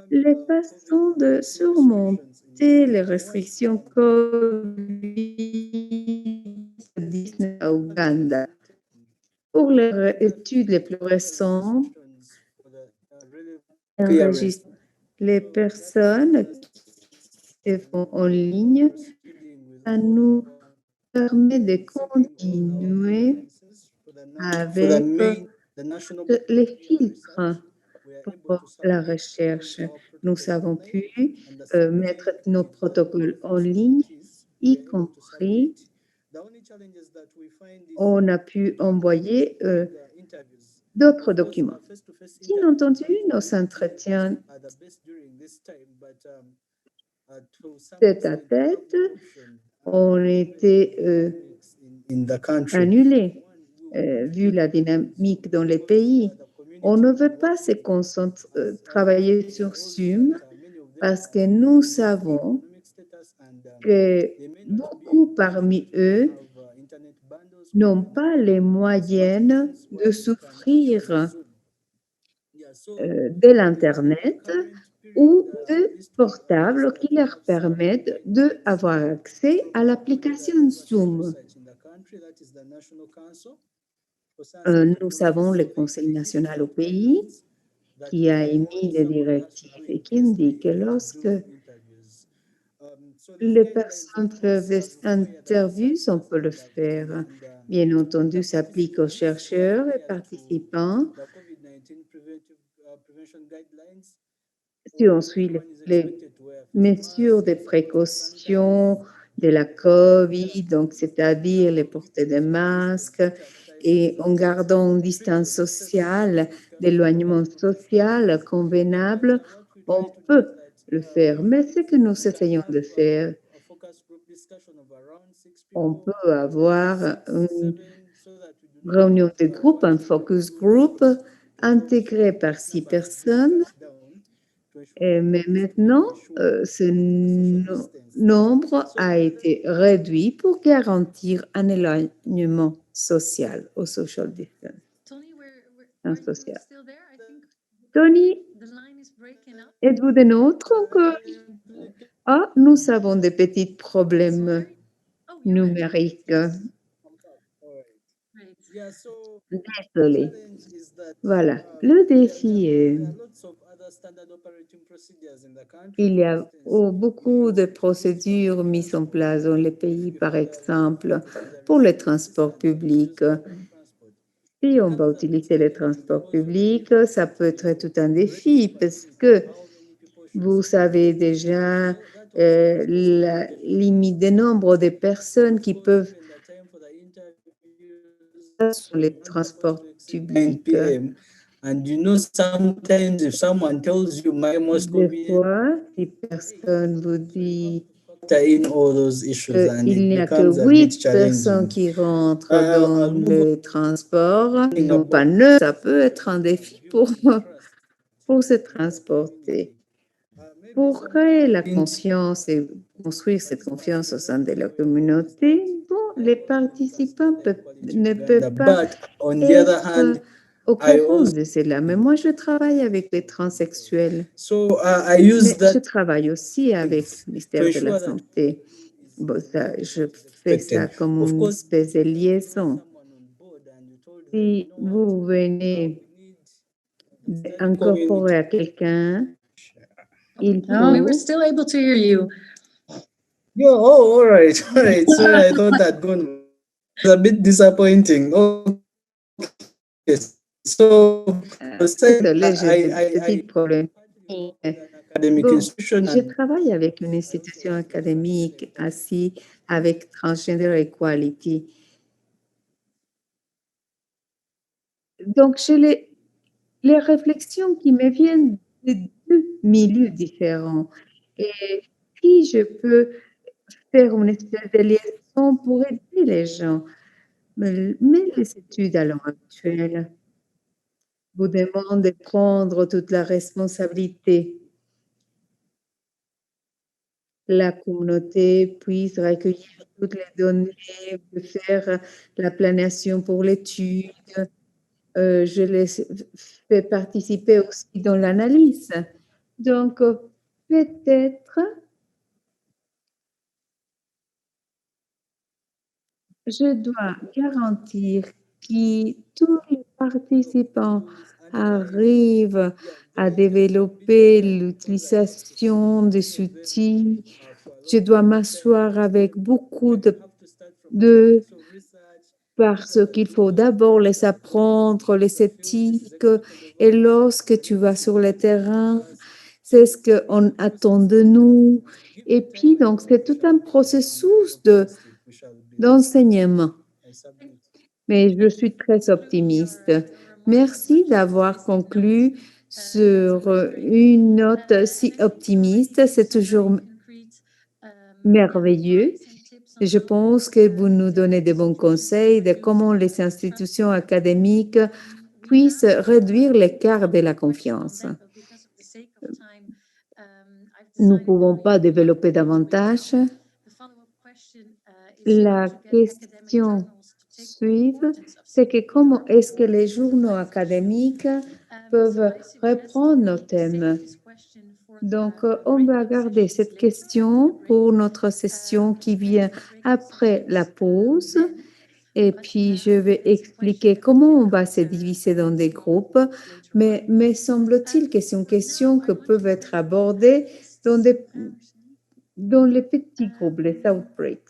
Les façons de surmonter les restrictions COVID-19 à Ouganda. Pour les études les plus récentes, les personnes qui font en ligne, ça nous permet de continuer avec les filtres pour la recherche. Nous avons pu mettre nos protocoles en ligne, y compris on a pu envoyer d'autres documents. Bien entendu, nos entretiens tête à tête ont été annulés vu la dynamique dans les pays. On ne veut pas se travailler sur Zoom parce que nous savons que beaucoup parmi eux n'ont pas les moyens de souffrir de l'Internet ou de portables qui leur permettent d'avoir accès à l'application Zoom. Nous avons le Conseil national au pays qui a émis des directives et qui indique que lorsque les personnes font des interviews, on peut le faire. Bien entendu, s'applique aux chercheurs et participants. Si on suit les mesures de précaution de la COVID, donc c'est-à-dire les portées de masques et en gardant une distance sociale, d'éloignement social convenable, on peut le faire. Mais ce que nous essayons de faire, on peut avoir une réunion de groupe, un focus group intégré par 6 personnes. Mais maintenant, ce nombre a été réduit pour garantir un éloignement social au social distance. Tony, social. still there? I think Tony, the line is breaking up. êtes-vous de nôtre encore? Ah, nous avons des petits problèmes Oh, you're back. numériques. Great. Désolé. Voilà, le défi est il y a beaucoup de procédures mises en place dans les pays, par exemple, pour les transports publics. Si on va utiliser les transports publics, ça peut être tout un défi parce que vous savez déjà la limite de nombre de personnes qui peuvent sur les transports publics. And you know, sometimes if someone tells you my Des fois, si personne vous dit in all those issues, and il it n'y a que becomes a bit 8 personnes challenging. qui rentrent I'll dans move le transport, on non pas 9, ça peut être un défi pour se transporter. Pour créer la confiance et construire cette confiance au sein de la communauté, bon, les participants ne peuvent pas But on the other être hand, au I courant also de cela. Mais moi, je travaille avec les transsexuels. I use Mais je that travaille aussi avec le ministère to de la ensure that Santé. Bon, ça, je fais ça respected. comme Of une course, espèce de liaison. Si vous venez d'incorporer à quelqu'un, il No, we were faut still able to hear you. yeah, oh, all right, all right. Sorry, I thought that gone was a bit disappointing. Okay, so I was saying désolé, j'ai des petits I problèmes. academic Bon, institution je and travaille avec une institution académique assis avec Transgender Equality. Donc, j'ai les réflexions qui me viennent de deux milieux différents. Et si je peux faire une espèce de liaison pour aider les gens, mais les études à l'heure actuelle vous demandent de prendre toute la responsabilité. La communauté puisse recueillir toutes les données, de faire la planification pour l'étude. Je les fais participer aussi dans l'analyse. Donc, peut-être, je dois garantir que tous les participants arrivent à développer l'utilisation des outils. Je dois m'asseoir avec beaucoup de parce qu'il faut d'abord les apprendre, les éthiques, et lorsque tu vas sur le terrain, c'est ce qu'on attend de nous. Et puis, donc, c'est tout un processus d'enseignement. Mais je suis très optimiste. Merci d'avoir conclu sur une note si optimiste. C'est toujours merveilleux. Je pense que vous nous donnez de bons conseils de comment les institutions académiques puissent réduire l'écart de la confiance. Nous ne pouvons pas développer davantage. La question suivante, c'est que comment est-ce que les journaux académiques peuvent reprendre nos thèmes. Donc, on va garder cette question pour notre session qui vient après la pause. Et puis, je vais expliquer comment on va se diviser dans des groupes. Mais me semble-t-il que c'est une question que peuvent être abordées dans les petits groupes, les outbreaks.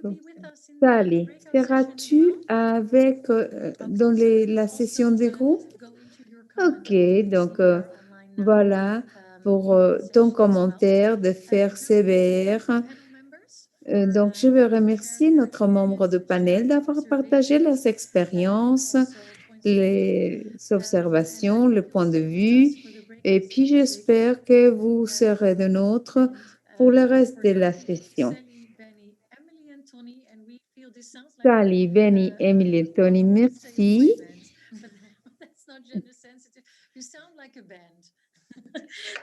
Donc, Sally, seras-tu avec dans la session des groupes? OK, donc voilà pour ton commentaire de faire CBR. Donc, je veux remercier notre membre de panel d'avoir partagé leurs expériences, les observations, le point de vue. Et puis, j'espère que vous serez de nôtres pour le reste de la session. Sally, Benny, Emily et Tony, merci.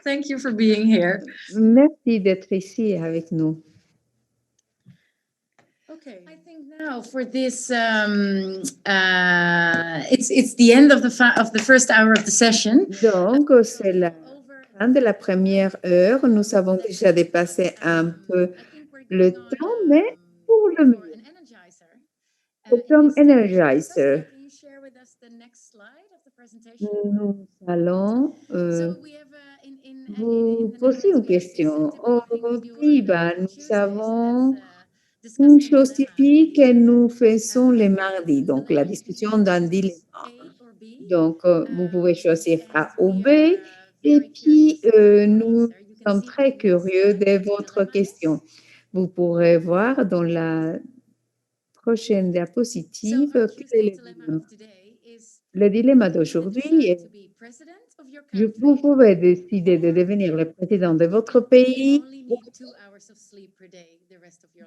Thank you for being here. Merci d'être ici avec nous. Okay, I think now for this, it's the end of the first hour of the session. Donc, c'est la fin de la première heure. Nous avons déjà dépassé un peu le temps, mais pour le mieux. Comme Energizer, nous allons vous poser une question. Aux Pays-Bas, nous avons une chose typique que nous faisons les mardis, donc la discussion d'un dilemma. Donc, vous pouvez choisir A ou B. Et puis, nous sommes très curieux de votre question. Vous pourrez voir dans la prochaine diapositive quel est le dilemma. Le dilemma d'aujourd'hui est Vous pouvez décider de devenir le président de votre pays.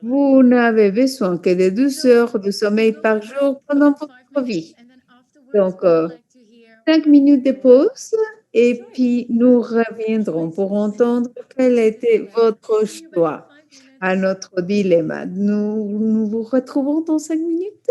Vous n'avez besoin que de 12 heures de sommeil par jour pendant votre vie. Donc, 5 minutes de pause et puis nous reviendrons pour entendre quel était votre choix à notre dilemme. Nous vous retrouvons dans 5 minutes.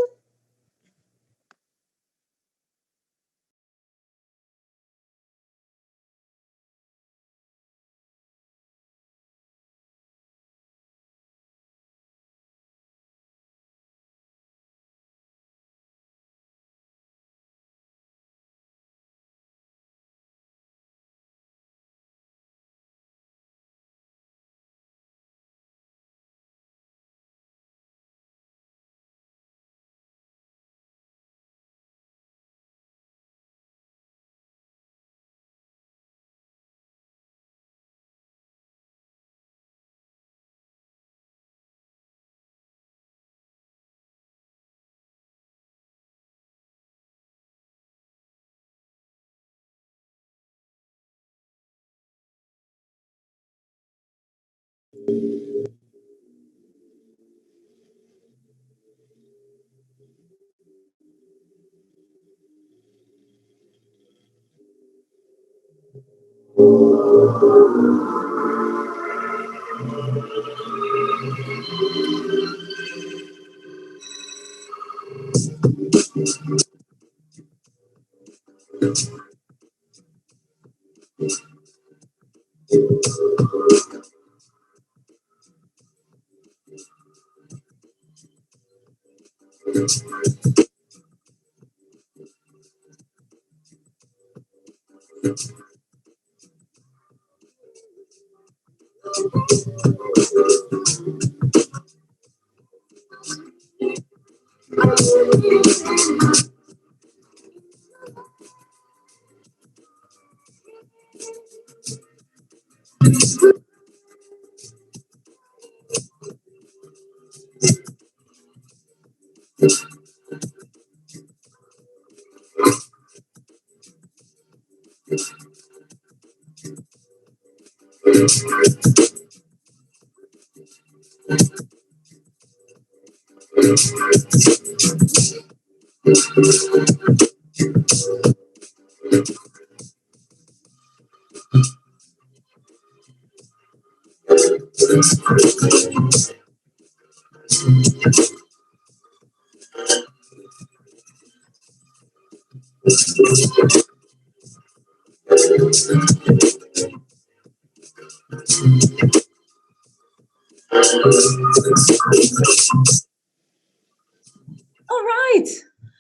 All right.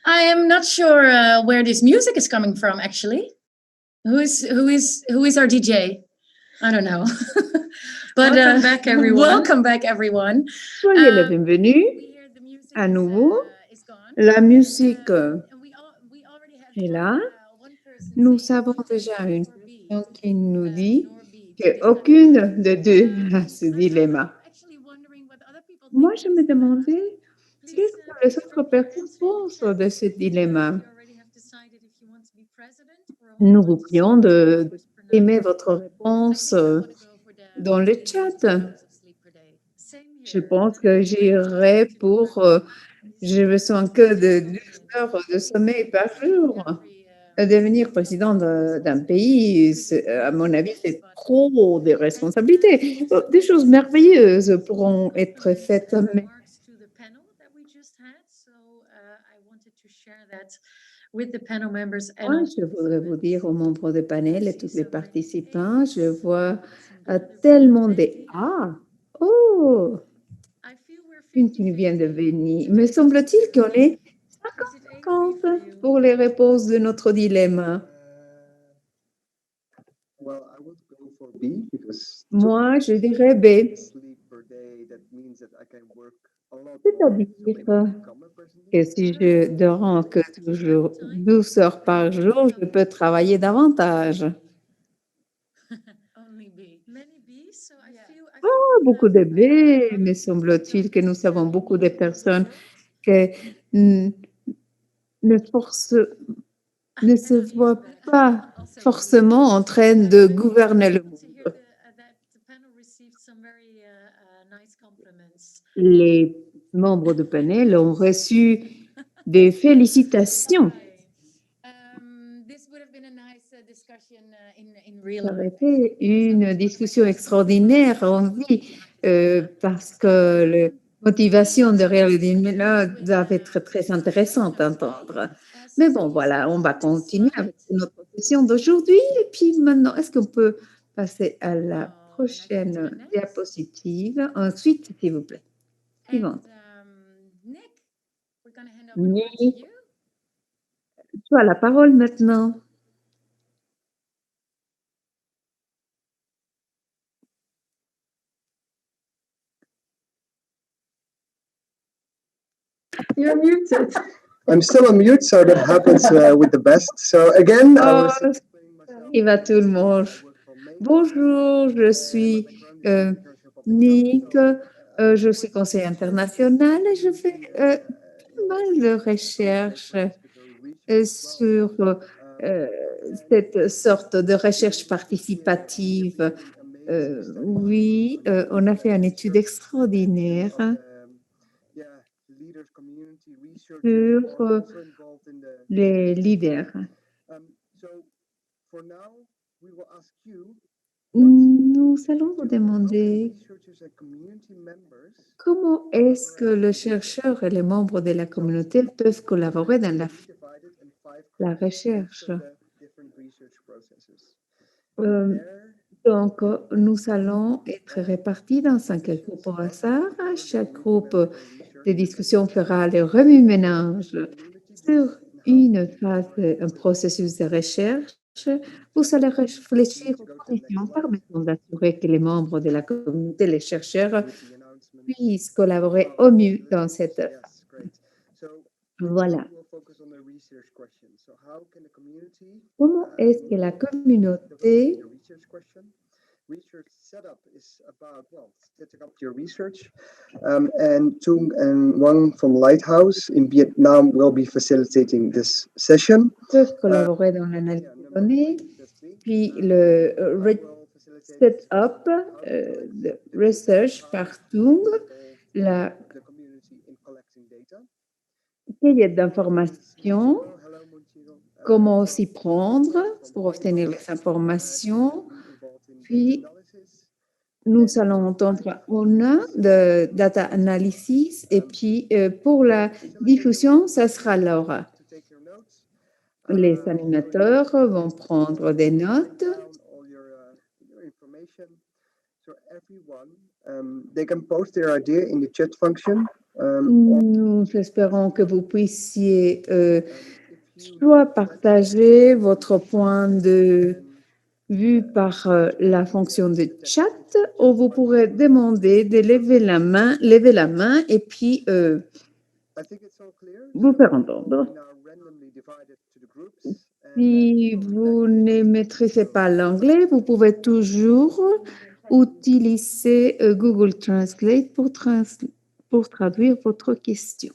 I am not sure where this music is coming from, actually. Who is our DJ? I don't know. But Welcome back, everyone. Welcome back, everyone. Soyez les bienvenus à nouveau. La musique est là. Nous avons déjà une personne qui nous dit qu'aucune de deux a ce dilemme. Moi, je me demandais qu'est-ce que les autres personnes pensent de ce dilemme. Nous vous prions d'aimer votre réponse dans le chat. Je pense que j'irai pour j'ai besoin que de 12 heures de sommeil par jour. Devenir président d'un pays, à mon avis, c'est trop de responsabilités. Des choses merveilleuses pourront être faites, mais moi, je voudrais vous dire aux membres du panel et tous les participants, je vois tellement des « Ah! Oh! » Une qui vient de venir. Me semble-t-il qu'on est 50-50 pour les réponses de notre dilemme. Moi, je dirais B. C'est-à-dire que si je dors que toujours 12 heures par jour, je peux travailler davantage. Beaucoup de B, me semble-t-il que nous avons beaucoup de personnes qui ne forcent ne se voit pas forcément en train de gouverner le monde. Les membres du panel ont reçu des félicitations. Ça aurait été une discussion extraordinaire en vie parce que la motivation derrière le dîner doit être très intéressante à entendre. Mais bon, voilà, on va continuer avec notre session d'aujourd'hui. Et puis maintenant, est-ce qu'on peut passer à la prochaine diapositive? Ensuite, s'il vous plaît. Suivante. Nick, tu as la parole maintenant. You're muted. I'm still on mute, so that happens with the best. So again, il va tout le monde. Bonjour, je suis Nick, je suis conseiller international et je fais pas mal de recherches sur cette sorte de recherche participative. Oui, on a fait une étude extraordinaire sur les leaders. Nous allons vous demander comment est-ce que le chercheur et les membres de la communauté peuvent collaborer dans la recherche. Donc, nous allons être répartis dans 5 groupes au hasard. Chaque groupe de discussion fera le remue-ménage sur une phase, un processus de recherche. Vous allez réfléchir aux conditions permettant d'assurer que les membres de la communauté, les chercheurs, puissent collaborer au mieux dans cette phase. Voilà. Comment est-ce que la communauté research setup is about, well, setting up your research. And Tung and Wang from Lighthouse in Vietnam will be facilitating this session. Peuvent collaborer dans l'analyse des données, puis le setup de research par Tung, la cahier d'informations, comment s'y prendre pour obtenir les informations. Puis, nous allons entendre Ona de Data Analysis et puis pour la diffusion, ça sera Laura. Les animateurs vont prendre des notes. Nous espérons que vous puissiez soit partager votre point de vue par la fonction de chat, ou vous pourrez demander de lever la main et puis vous faire entendre. Si vous ne maîtrisez pas l'anglais, vous pouvez toujours utiliser Google Translate pour traduire votre question.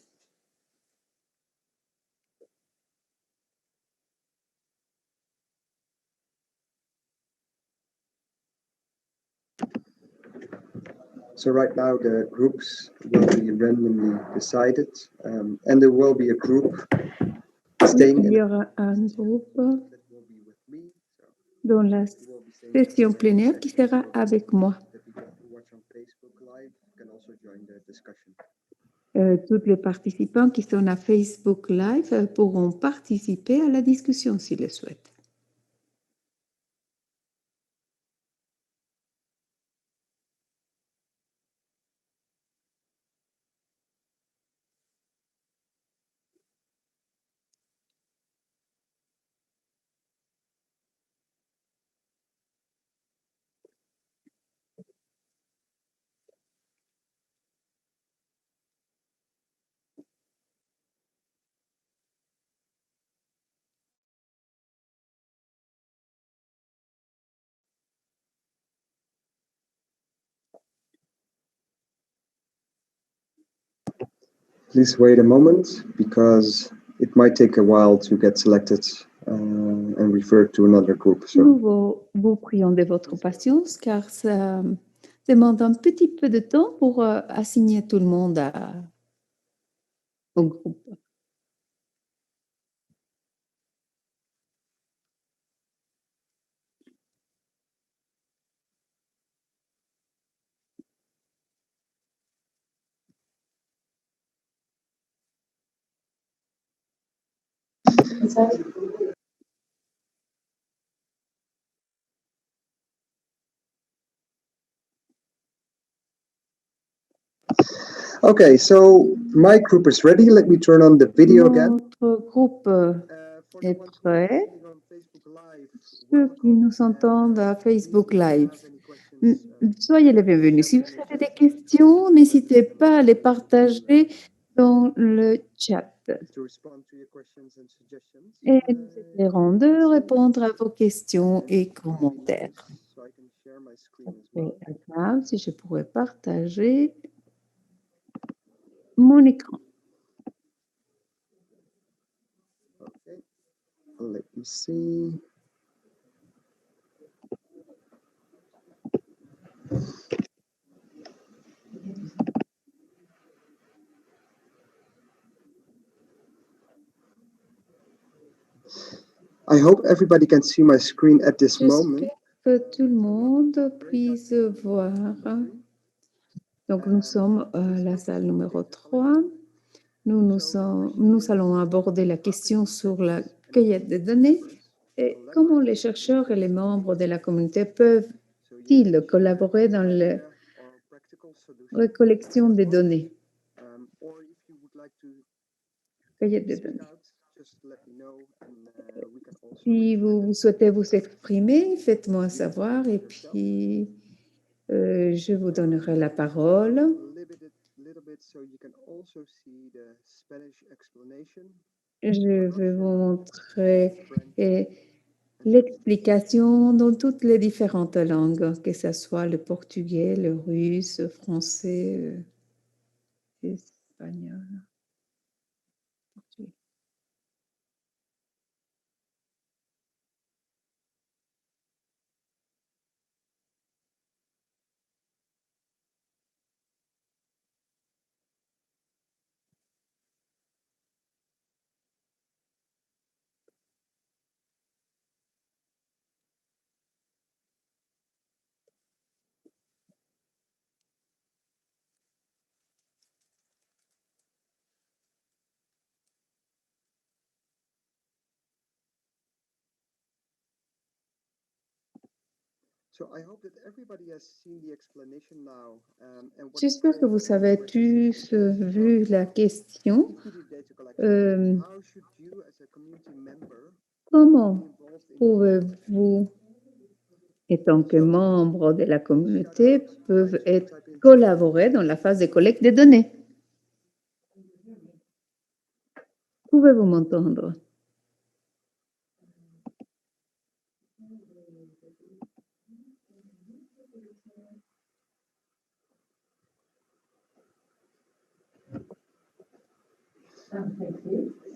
So right now the groups will be randomly decided, and there will be a group staying. Il y aura un groupe dans la session plénière qui sera avec moi. Tous les participants qui sont à Facebook Live pourront participer à la discussion s'ils le souhaitent. Please wait a moment because it might take a while to get selected and refer to another group. So Nous vous prions de votre patience car ça demande un petit peu de temps pour assigner tout le monde au groupe. okay, so my group is ready. Let me turn on the video again. Notre groupe For est the ones who are prêt. listening on Facebook Live, Ceux qui welcome. nous entendent à Facebook Live, If you have any questions, soyez les bienvenus. Si vous avez des questions, n'hésitez pas à les partager dans le chat. to respond to your questions and suggestions. Et nous essaierons de répondre à vos questions et commentaires. So I can share my screen as well. C'est pas grave si je pourrais partager mon écran. Okay, let me see. I hope everybody can see my screen at this moment. J'espère que tout le monde puisse voir. Donc, nous sommes à la salle numéro 3. Nous allons aborder la question sur la cueillette de données et comment les chercheurs et les membres de la communauté peuvent-ils collaborer dans la recollection des données. Or if you would like to Cueillette de speak données. out, just let me know and we can also Si vous souhaitez vous exprimer, faites-moi savoir et puis je vous donnerai la parole. little bit so you can also see the Spanish explanation. Je vais vous montrer l'explication dans toutes les différentes langues, que ce soit le portugais, le russe, le français, l'espagnol. So I hope that everybody has seen the explanation now. J'espère que vous avez tous vu la question. How should you as a community member Comment pouvez-vous, étant que membre de la communauté, peuvent être collaborer dans la phase de collecte des données? Pouvez-vous m'entendre?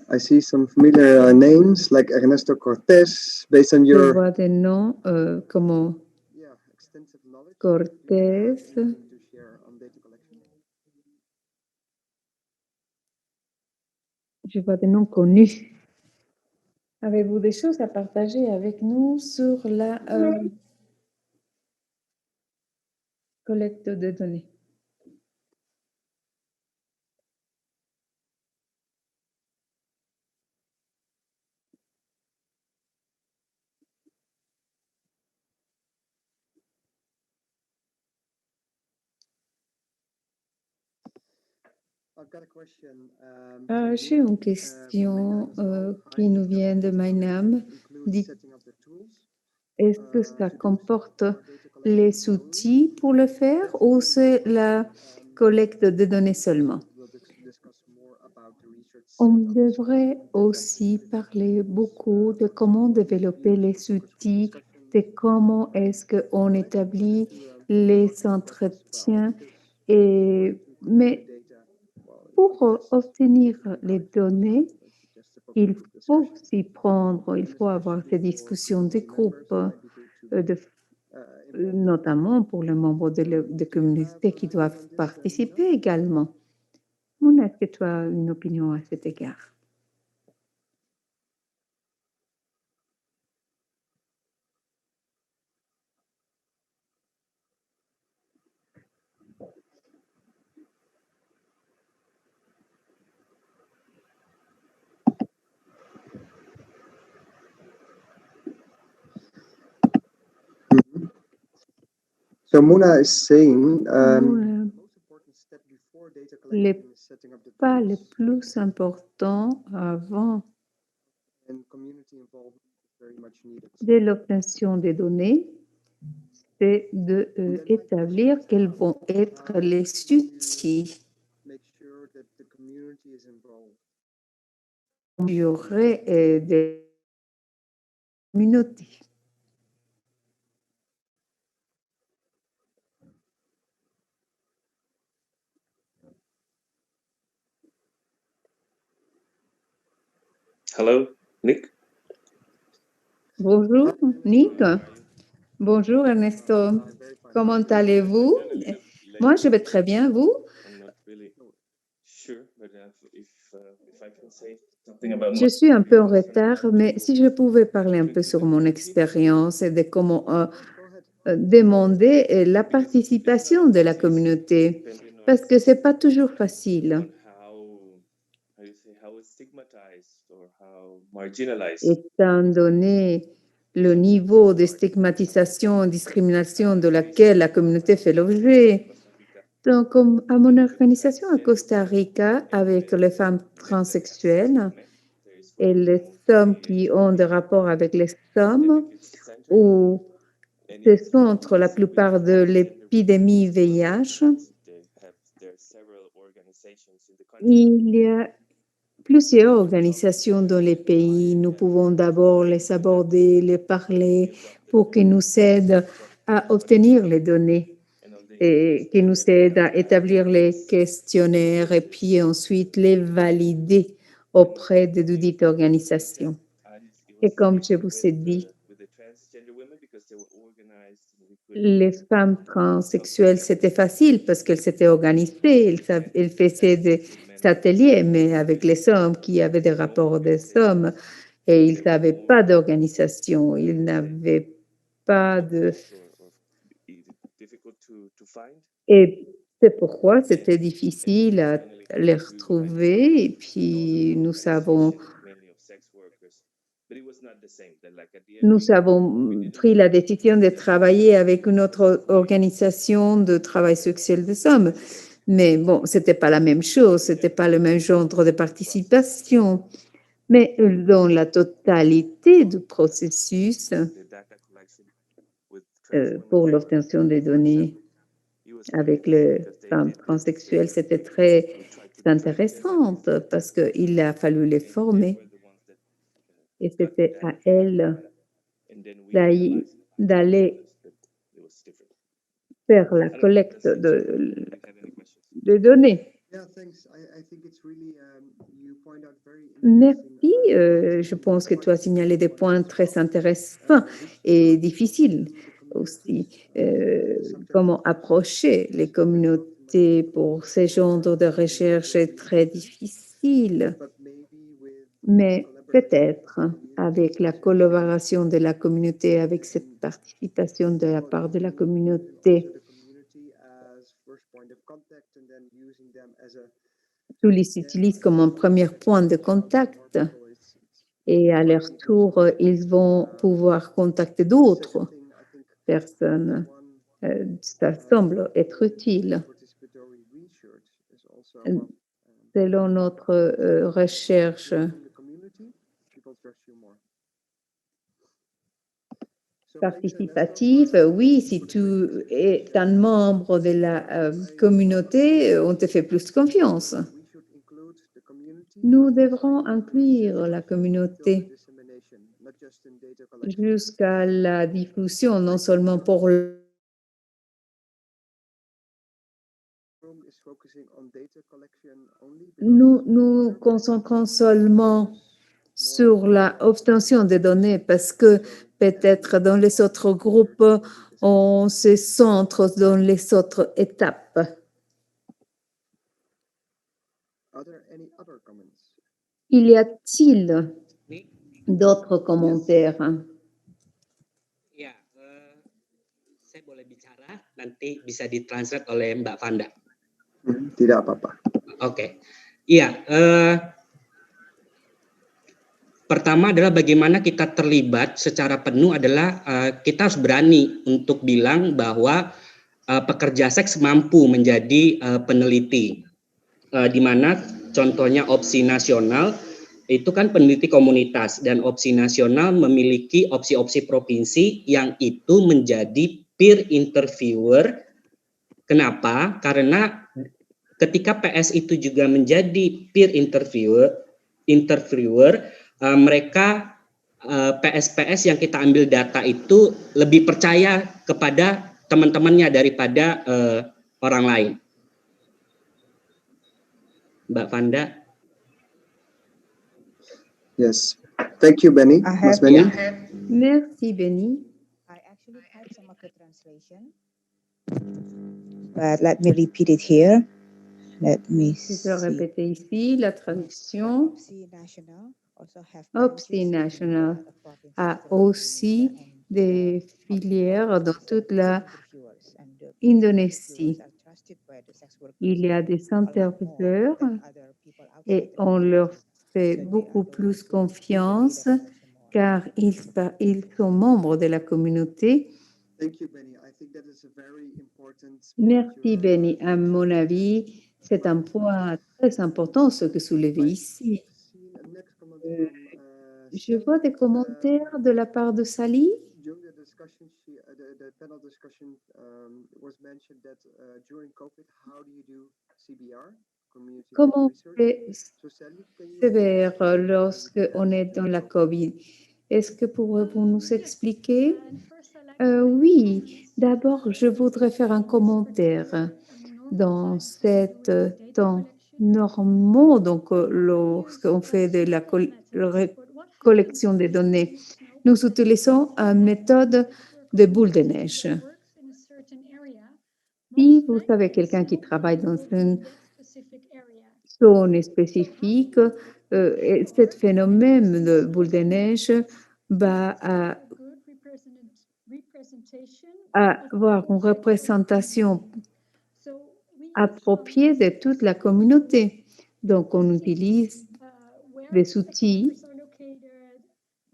I see some familiar names like Ernesto Cortés based on Je your vois des noms comme extensive knowledge Cortés. to share on data collection. Je vois des noms connus. Avez-vous des choses à partager avec nous sur la collecte de données? J'ai une question qui nous vient de Mainam. Est-ce que ça comporte les outils pour le faire ou c'est la collecte de données seulement? On devrait aussi parler beaucoup de comment développer les outils, de comment est-ce qu'on établit les entretiens. Mais pour obtenir les données, Il faut s'y prendre, il faut avoir ces discussions de groupe, notamment pour les membres de communauté qui doivent participer également. Mouna, est-ce que tu as une opinion à cet égard? So Muna is saying, Mouna, le pas le plus important avant de l'obtention des données, c'est d'établir quels vont être les outils. Il y aurait des communautés. Hello, Nick. Bonjour, Nick. Bonjour, Ernesto. Comment allez-vous? Moi, je vais très bien, vous? Je suis un peu en retard, mais si je pouvais parler un peu sur mon expérience et de comment demander la participation de la communauté, parce que c'est pas toujours facile. Étant donné le niveau de stigmatisation et discrimination de laquelle la communauté fait l'objet. Donc, comme à mon organisation à Costa Rica, avec les femmes transsexuelles et les hommes qui ont des rapports avec les hommes, où se centre la plupart de l'épidémie VIH, il y a plusieurs organisations dans les pays. Nous pouvons d'abord les aborder, les parler pour qu'ils nous aident à obtenir les données et qui nous aident à établir les questionnaires et puis ensuite les valider auprès de dites organisations. Et comme je vous ai dit, les femmes transsexuelles, c'était facile parce qu'elles s'étaient organisées, elles faisaient des ateliers, mais avec les hommes qui avaient des rapports des hommes et ils n'avaient pas d'organisation, ils n'avaient pas de... Et c'est pourquoi c'était difficile à les retrouver et puis nous avons pris la décision de travailler avec une autre organisation de travail sexuel des hommes. Mais bon, ce n'était pas la même chose, ce n'était pas le même genre de participation. Mais dans la totalité du processus pour l'obtention des données avec les femmes transsexuelles, c'était très intéressant parce qu'il a fallu les former. Et c'était à elles d'aller faire la collecte de données. Merci. Je pense que tu as signalé des points très intéressants et difficiles aussi. Comment approcher les communautés pour ce genre de recherche est très difficile. Mais peut-être avec la collaboration de la communauté, avec cette participation de la part de la communauté, tous les utilisent comme un premier point de contact et à leur tour, ils vont pouvoir contacter d'autres personnes. Ça semble être utile. Selon notre recherche, participative, oui, si tu es un membre de la communauté, on te fait plus confiance. Nous devrons inclure la communauté jusqu'à la diffusion, non seulement pour nous concentrons seulement sur la obtention des données parce que peut-être dans les autres groupes, on se centre dans les autres étapes. Y a-t-il d'autres commentaires? Ya, saya boleh bicara, nanti bisa ditranslate oleh Mbak Vanda. Tidak apa-apa. Oke. Iya, pertama adalah bagaimana kita terlibat secara penuh adalah kita harus berani untuk bilang bahwa pekerja seks mampu menjadi peneliti. Di mana contohnya opsi nasional itu kan peneliti komunitas dan opsi nasional memiliki opsi-opsi provinsi yang itu menjadi peer interviewer. Kenapa? Karena ketika PS itu juga menjadi peer interviewer, mereka PS yang kita ambil data itu lebih percaya kepada teman-temannya daripada orang lain. Mbak Vanda. Yes. Thank you, Benny. Mas Benny. Merci, Benny. I actually typed some of the translation, but let me repeat it here. Let me Je see. peux répéter ici la traduction. OPSI National a aussi des filières dans toute la Indonésie. Il y a des intervieweurs et on leur fait beaucoup plus confiance car ils sont membres de la communauté. Merci, Benny. À mon avis, c'est un point très important ce que soulevez ici. Je vois des commentaires de la part de Sally. During the discussion, the panel discussion was mentioned that during COVID, how do you do CBR? Comment on fait CBR lorsqu'on est dans la COVID? Est-ce que pourrez-vous nous expliquer? Oui, d'abord, je voudrais faire un commentaire. Dans cet temps normaux, donc lorsqu'on fait de la collection des données, nous utilisons une méthode de boule de neige. Si vous avez quelqu'un qui travaille dans une zone spécifique, ce phénomène de boule de neige va avoir une représentation appropriée de toute la communauté. Donc, on utilise des outils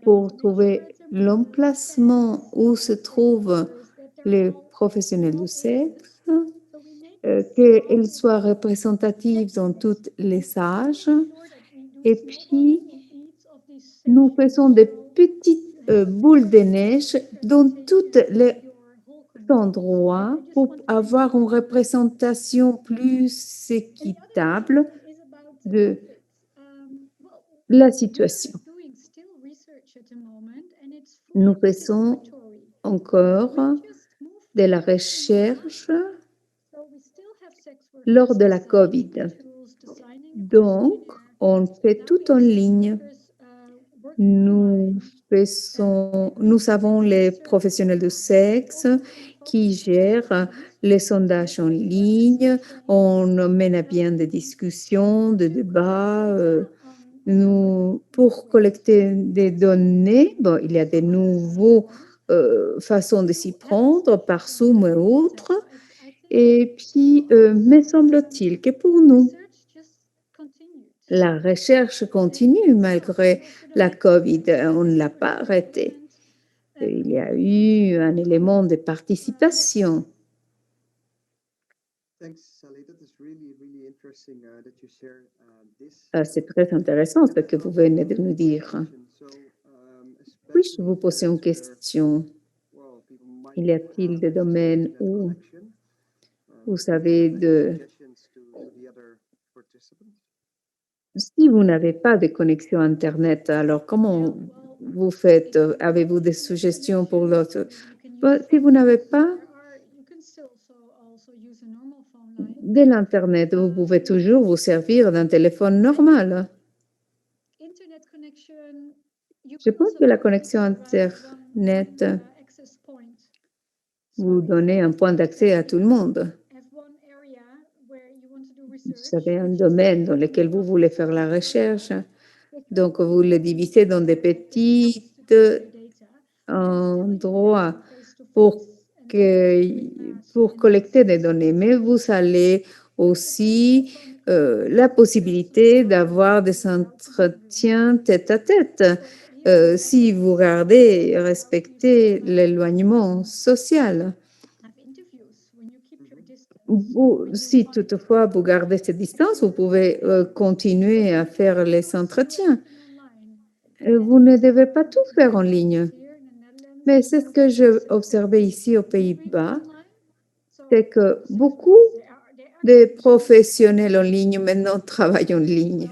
pour trouver l'emplacement où se trouvent les professionnels du sexe, qu'ils soient représentatifs dans tous les âges. Et puis, nous faisons des petites boules de neige dans tous les endroits pour avoir une représentation plus équitable de la situation. Nous faisons encore de la recherche lors de la COVID. Donc, on fait tout en ligne. Nous avons les professionnels du sexe qui gèrent les sondages en ligne. On mène à bien des discussions, des débats. Pour collecter des données, il y a de nouvelles façons de s'y prendre par Zoom et autres. Et puis, me semble-t-il que pour nous, la recherche continue malgré la COVID. On ne l'a pas arrêtée. Il y a eu un élément de participation. C'est très intéressant ce que vous venez de nous dire. Puis-je vous poser une question? Y a-t-il des domaines où vous avez Si vous n'avez pas de connexion Internet, alors comment vous faites? Avez-vous des suggestions pour l'autre? Si vous n'avez pas de l'Internet, vous pouvez toujours vous servir d'un téléphone normal. Je pense que la connexion Internet vous donne un point d'accès à tout le monde. Vous avez un domaine dans lequel vous voulez faire la recherche, donc vous le divisez dans des petits endroits pour collecter des données, mais vous allez aussi la possibilité d'avoir des entretiens tête à tête. Si vous regardez et respectez l'éloignement social. Si toutefois vous gardez cette distance, vous pouvez continuer à faire les entretiens. Vous ne devez pas tout faire en ligne. Mais c'est ce que j'ai observé ici aux Pays-Bas, c'est que beaucoup de professionnels en ligne maintenant travaillent en ligne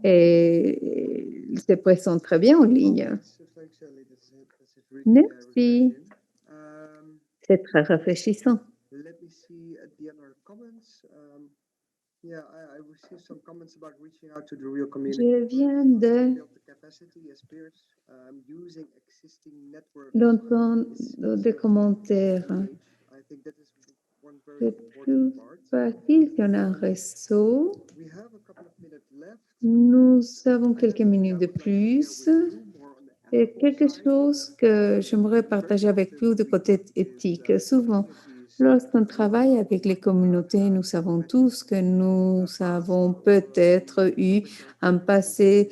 et ils se présentent très bien en ligne. Merci. C'est très rafraîchissant. Let me see at the other comments. Yeah, I received some comments about reaching out to the real community. Je viens de Build the capacity as peers, using existing networks. d'entendre des commentaires. I think that is one very C'est important plus part. facile qu'un un réseau. We have a couple of minutes left. Nous avons quelques minutes de plus. Et quelque chose que j'aimerais partager avec vous du côté éthique. Souvent, lorsqu'on travaille avec les communautés, nous savons tous que nous avons peut-être eu un passé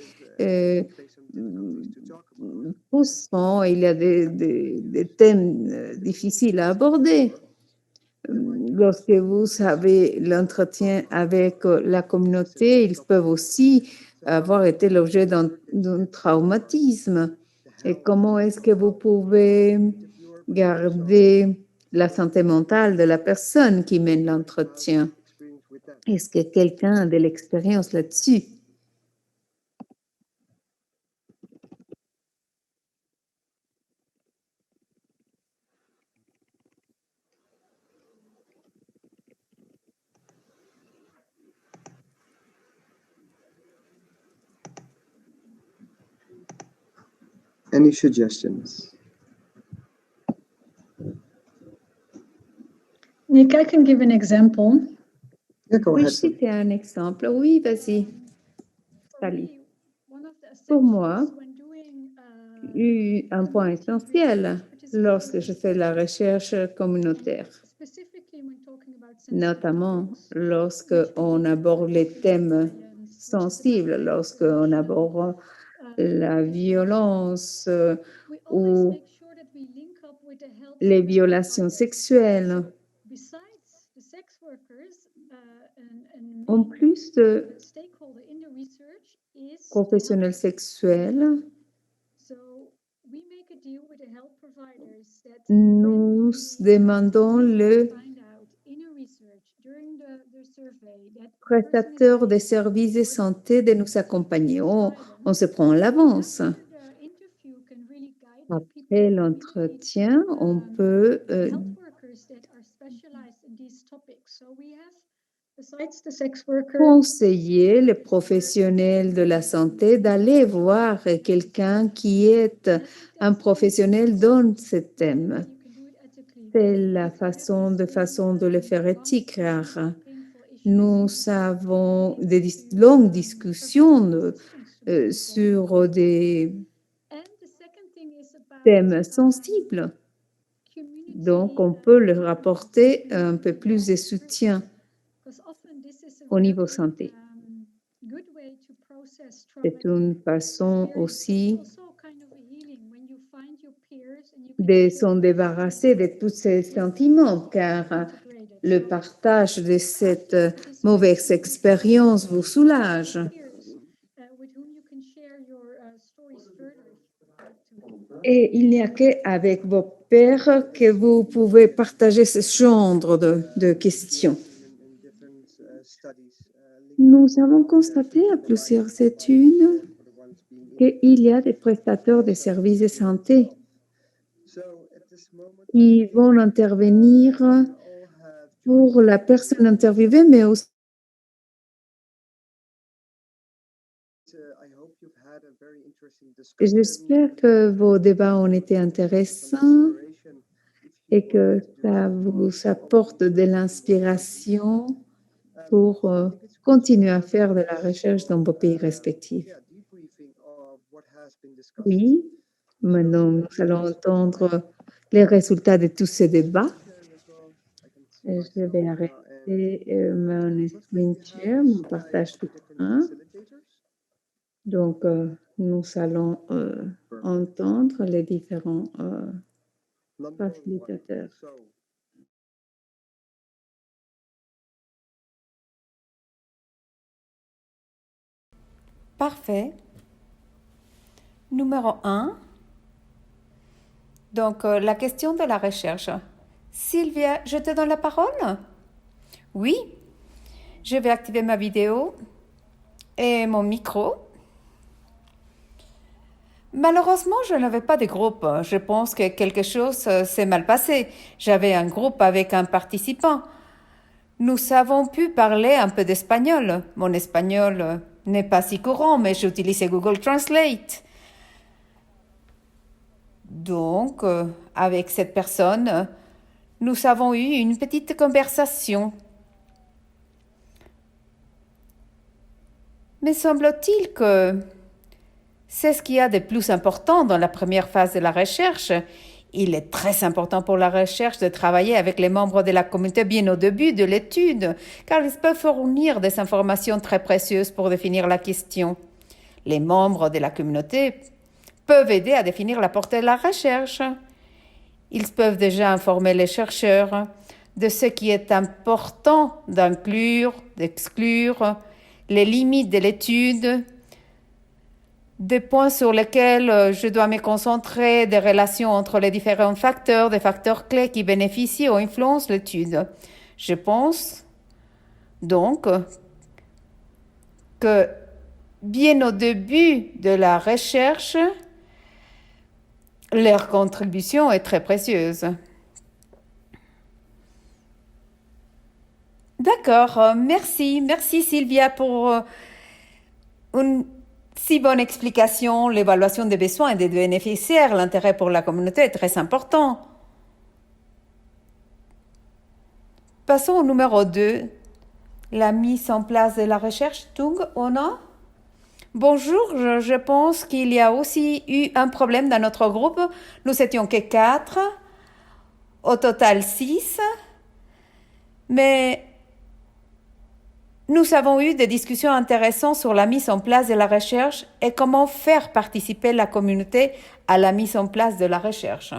frustrant. Il y a des thèmes difficiles à aborder. Lorsque vous avez l'entretien avec la communauté, ils peuvent aussi avoir été l'objet d'un traumatisme. Et comment est-ce que vous pouvez garder la santé mentale de la personne qui mène l'entretien? Est-ce que quelqu'un a de l'expérience là-dessus? Any suggestions? Nick, I can give an example. Yeah, go Oui, ahead. c'était un exemple. Oui, vas-y. Salut. Pour moi, un point essentiel lorsque je fais la recherche communautaire, notamment lorsque on aborde les thèmes sensibles, lorsqu'on aborde la violence ou les violations sexuelles. En plus de professionnels sexuels, nous demandons le prestataire des services de santé de nous accompagner. On se prend à l'avance. Après l'entretien, on peut conseiller les professionnels de la santé d'aller voir quelqu'un qui est un professionnel dans ce thème. C'est la façon de le faire éthique, car nous avons des longues discussions sur des thèmes sensibles. Donc, on peut leur apporter un peu plus de soutien au niveau santé. C'est une façon aussi de s'en débarrasser de tous ces sentiments, car le partage de cette mauvaise expérience vous soulage. Et il n'y a qu'avec vos pairs que vous pouvez partager ce genre de questions. Nous avons constaté à plusieurs études qu'il y a des prestataires de services de santé qui vont intervenir pour la personne interviewée, mais aussi J'espère que vos débats ont été intéressants et que ça vous apporte de l'inspiration pour continuer à faire de la recherche dans vos pays respectifs. Oui, maintenant nous allons entendre les résultats de tous ces débats. Je vais arrêter mon screen share, mon partage d'écran. Donc, nous allons entendre les différents facilitateurs. Parfait. Numéro 1. Donc, la question de la recherche. Sylvia, je te donne la parole? Oui. Je vais activer ma vidéo et mon micro. Malheureusement, je n'avais pas de groupe. Je pense que quelque chose s'est mal passé. J'avais un groupe avec un participant. Nous avons pu parler un peu d'espagnol. Mon espagnol n'est pas si courant, mais j'utilisais Google Translate. Donc, avec cette personne, nous avons eu une petite conversation. Mais semble-t-il que c'est ce qu'il y a de plus important dans la première phase de la recherche. Il est très important pour la recherche de travailler avec les membres de la communauté bien au début de l'étude, car ils peuvent fournir des informations très précieuses pour définir la question. Les membres de la communauté peuvent aider à définir la portée de la recherche. Ils peuvent déjà informer les chercheurs de ce qui est important d'inclure, d'exclure, les limites de l'étude, des points sur lesquels je dois me concentrer, des relations entre les différents facteurs, des facteurs clés qui bénéficient ou influencent l'étude. Je pense donc que bien au début de la recherche, leur contribution est très précieuse. D'accord, merci. Merci Sylvia pour une si bonne explication. L'évaluation des besoins et des bénéficiaires, l'intérêt pour la communauté est très important. Passons au numéro 2, la mise en place de la recherche. Tung, Ona? Bonjour, je pense qu'il y a aussi eu un problème dans notre groupe. Nous étions que 4, au total 6, mais nous avons eu des discussions intéressantes sur la mise en place de la recherche et comment faire participer la communauté à la mise en place de la recherche.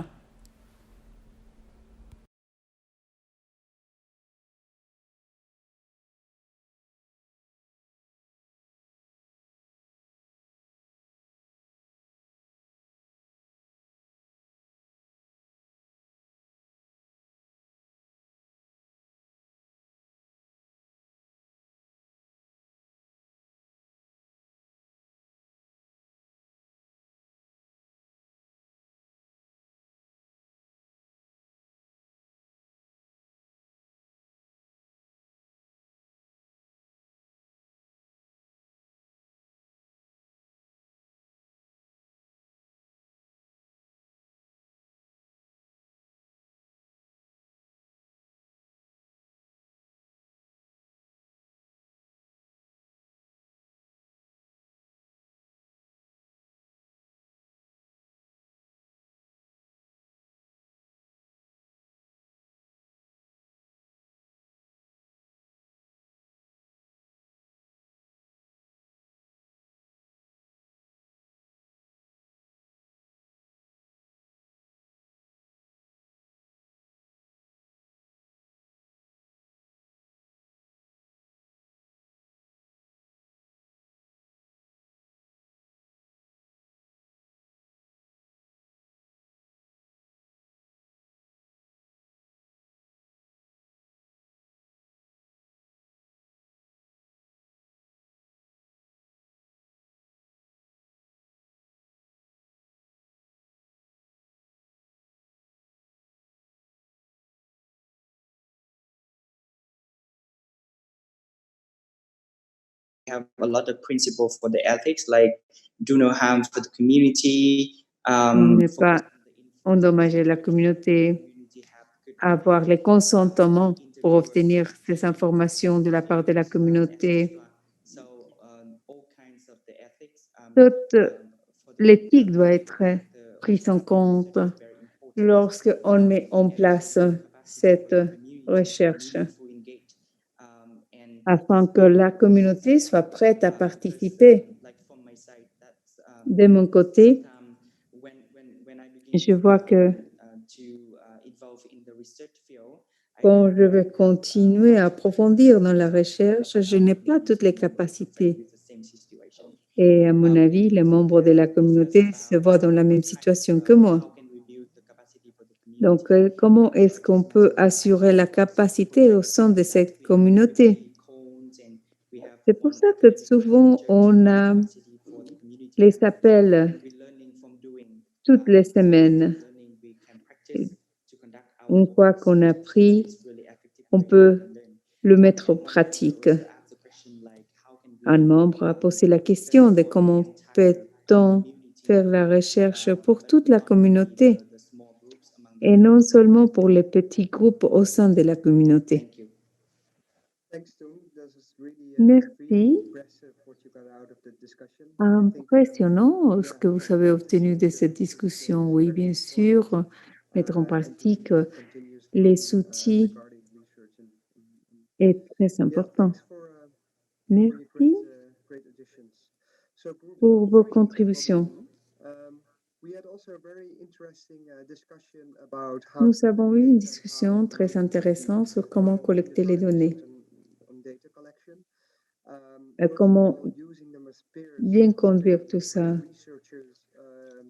have a lot of principles for the ethics, like do no harm for the community. Ne pas endommager la communauté, avoir les consentements pour obtenir ces informations de la part de la communauté. Toute l'éthique doit être prise en compte lorsqu'on met en place cette recherche afin que la communauté soit prête à participer. De mon côté, je vois que quand je veux continuer à approfondir dans la recherche, je n'ai pas toutes les capacités. Et à mon avis, les membres de la communauté se voient dans la même situation que moi. Donc, comment est-ce qu'on peut assurer la capacité au sein de cette communauté? C'est pour ça que souvent, on a les appels toutes les semaines. Une fois qu'on a appris, on peut le mettre en pratique. Un membre a posé la question de comment peut-on faire la recherche pour toute la communauté et non seulement pour les petits groupes au sein de la communauté. Merci. Impressionnant ce que vous avez obtenu de cette discussion. Oui, bien sûr, mettre en pratique les outils est très important. Merci pour vos contributions. Nous avons eu une discussion très intéressante sur comment collecter les données, comment bien conduire tout ça.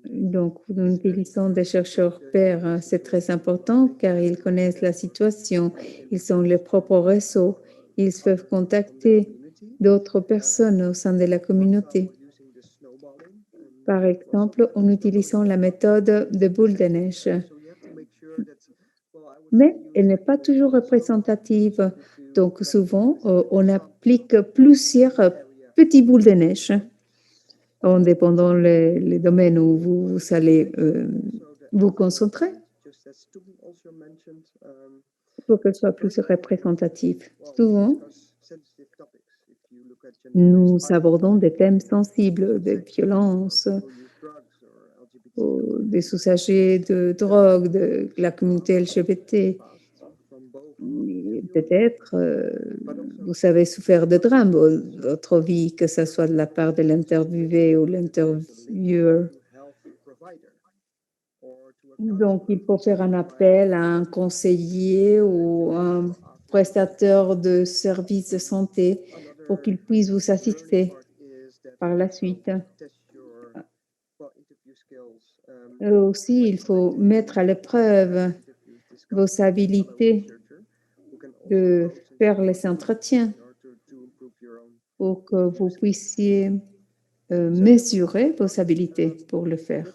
Donc, nous utilisons des chercheurs pairs. C'est très important car ils connaissent la situation, ils ont leurs propres réseaux, ils peuvent contacter d'autres personnes au sein de la communauté. Par exemple, en utilisant la méthode de boule de neige. Mais elle n'est pas toujours représentative. Donc, souvent, on applique plusieurs petites boules de neige en dépendant les domaines où vous allez vous concentrer pour qu'elle soit plus représentative. Souvent, nous abordons des thèmes sensibles, de violence, des usagers de drogue, de la communauté LGBT. Peut-être vous avez souffert de drames dans votre vie, que ce soit de la part de l'interviewé ou l'intervieweur. Donc, il faut faire un appel à un conseiller ou un prestataire de services de santé pour qu'il puisse vous assister par la suite. Aussi, il faut mettre à l'épreuve vos habilités de faire les entretiens pour que vous puissiez mesurer vos habilités pour le faire.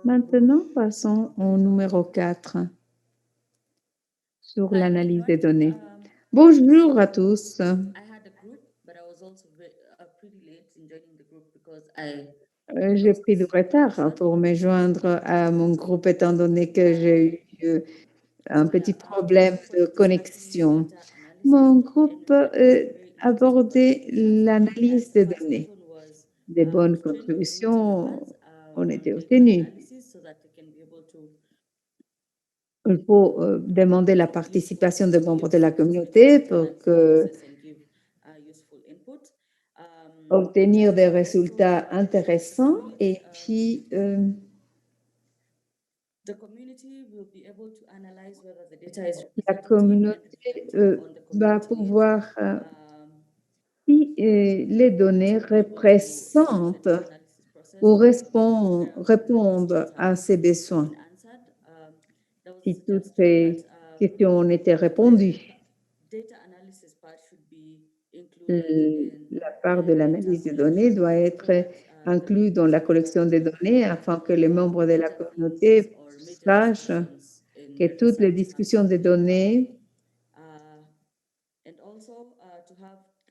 Maintenant, passons au numéro 4 sur l'analyse des données. Bonjour à tous. J'ai pris du retard pour me joindre à mon groupe étant donné que j'ai eu un petit problème de connexion. Mon groupe abordait l'analyse des données. Des bonnes contributions ont été obtenues. Il faut demander la participation des membres de la communauté pour obtenir des résultats intéressants et puis la communauté va pouvoir si les données représentent ou répondent à ses besoins. Si toutes ces questions ont été répondues, la part de l'analyse des données doit être inclue dans la collection des données afin que les membres de la communauté sachent que toutes les discussions des données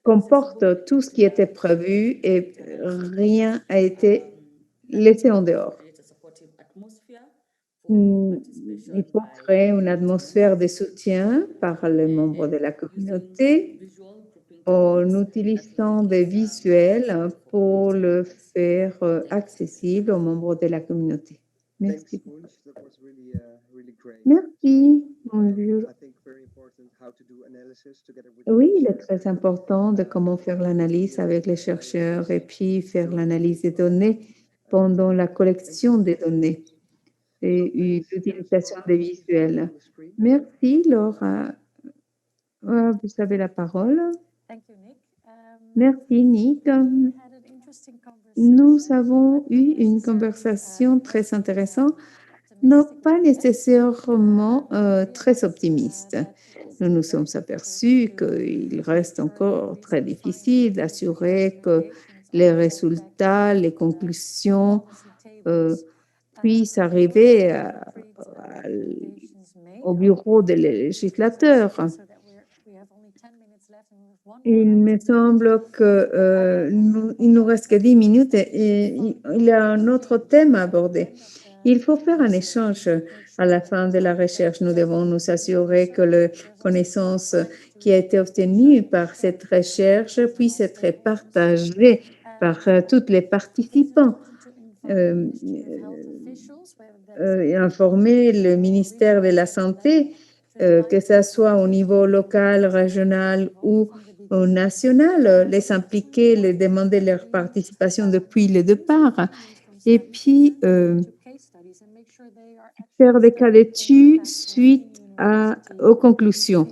comporte tout ce qui était prévu et rien n'a été laissé en dehors. Il faut créer une atmosphère de soutien par les membres de la communauté en utilisant des visuels pour le faire accessible aux membres de la communauté. Merci. Merci, mon Dieu. Oui, il est très important de comment faire l'analyse avec les chercheurs et puis faire l'analyse des données pendant la collection des données et l'utilisation des visuels. Merci, Laura. Vous avez la parole. Merci, Nick. Nous avons eu une conversation très intéressante, non pas nécessairement très optimiste. Nous nous sommes aperçus qu'il reste encore très difficile d'assurer que les résultats, les conclusions puissent arriver au bureau des législateurs. Il me semble qu'il nous reste que 10 minutes et il y a un autre thème à aborder. Il faut faire un échange à la fin de la recherche. Nous devons nous assurer que la connaissance qui a été obtenue par cette recherche puisse être partagée par tous les participants. Informer le ministère de la Santé, que ce soit au niveau local, régional ou national, les impliquer, les demander leur participation depuis le départ, et puis faire des cas d'études suite aux conclusions,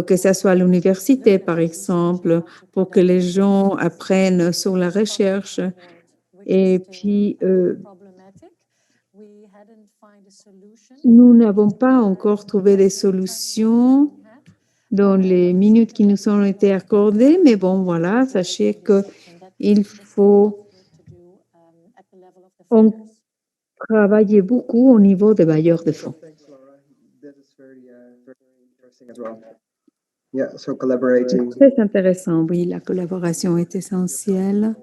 que ce soit à l'université, par exemple, pour que les gens apprennent sur la recherche. Et puis, nous n'avons pas encore trouvé des solutions dans les minutes qui nous ont été accordées, mais bon, voilà, sachez qu'il faut travailler beaucoup au niveau des bailleurs de fonds. Très intéressant, oui, la collaboration est essentielle.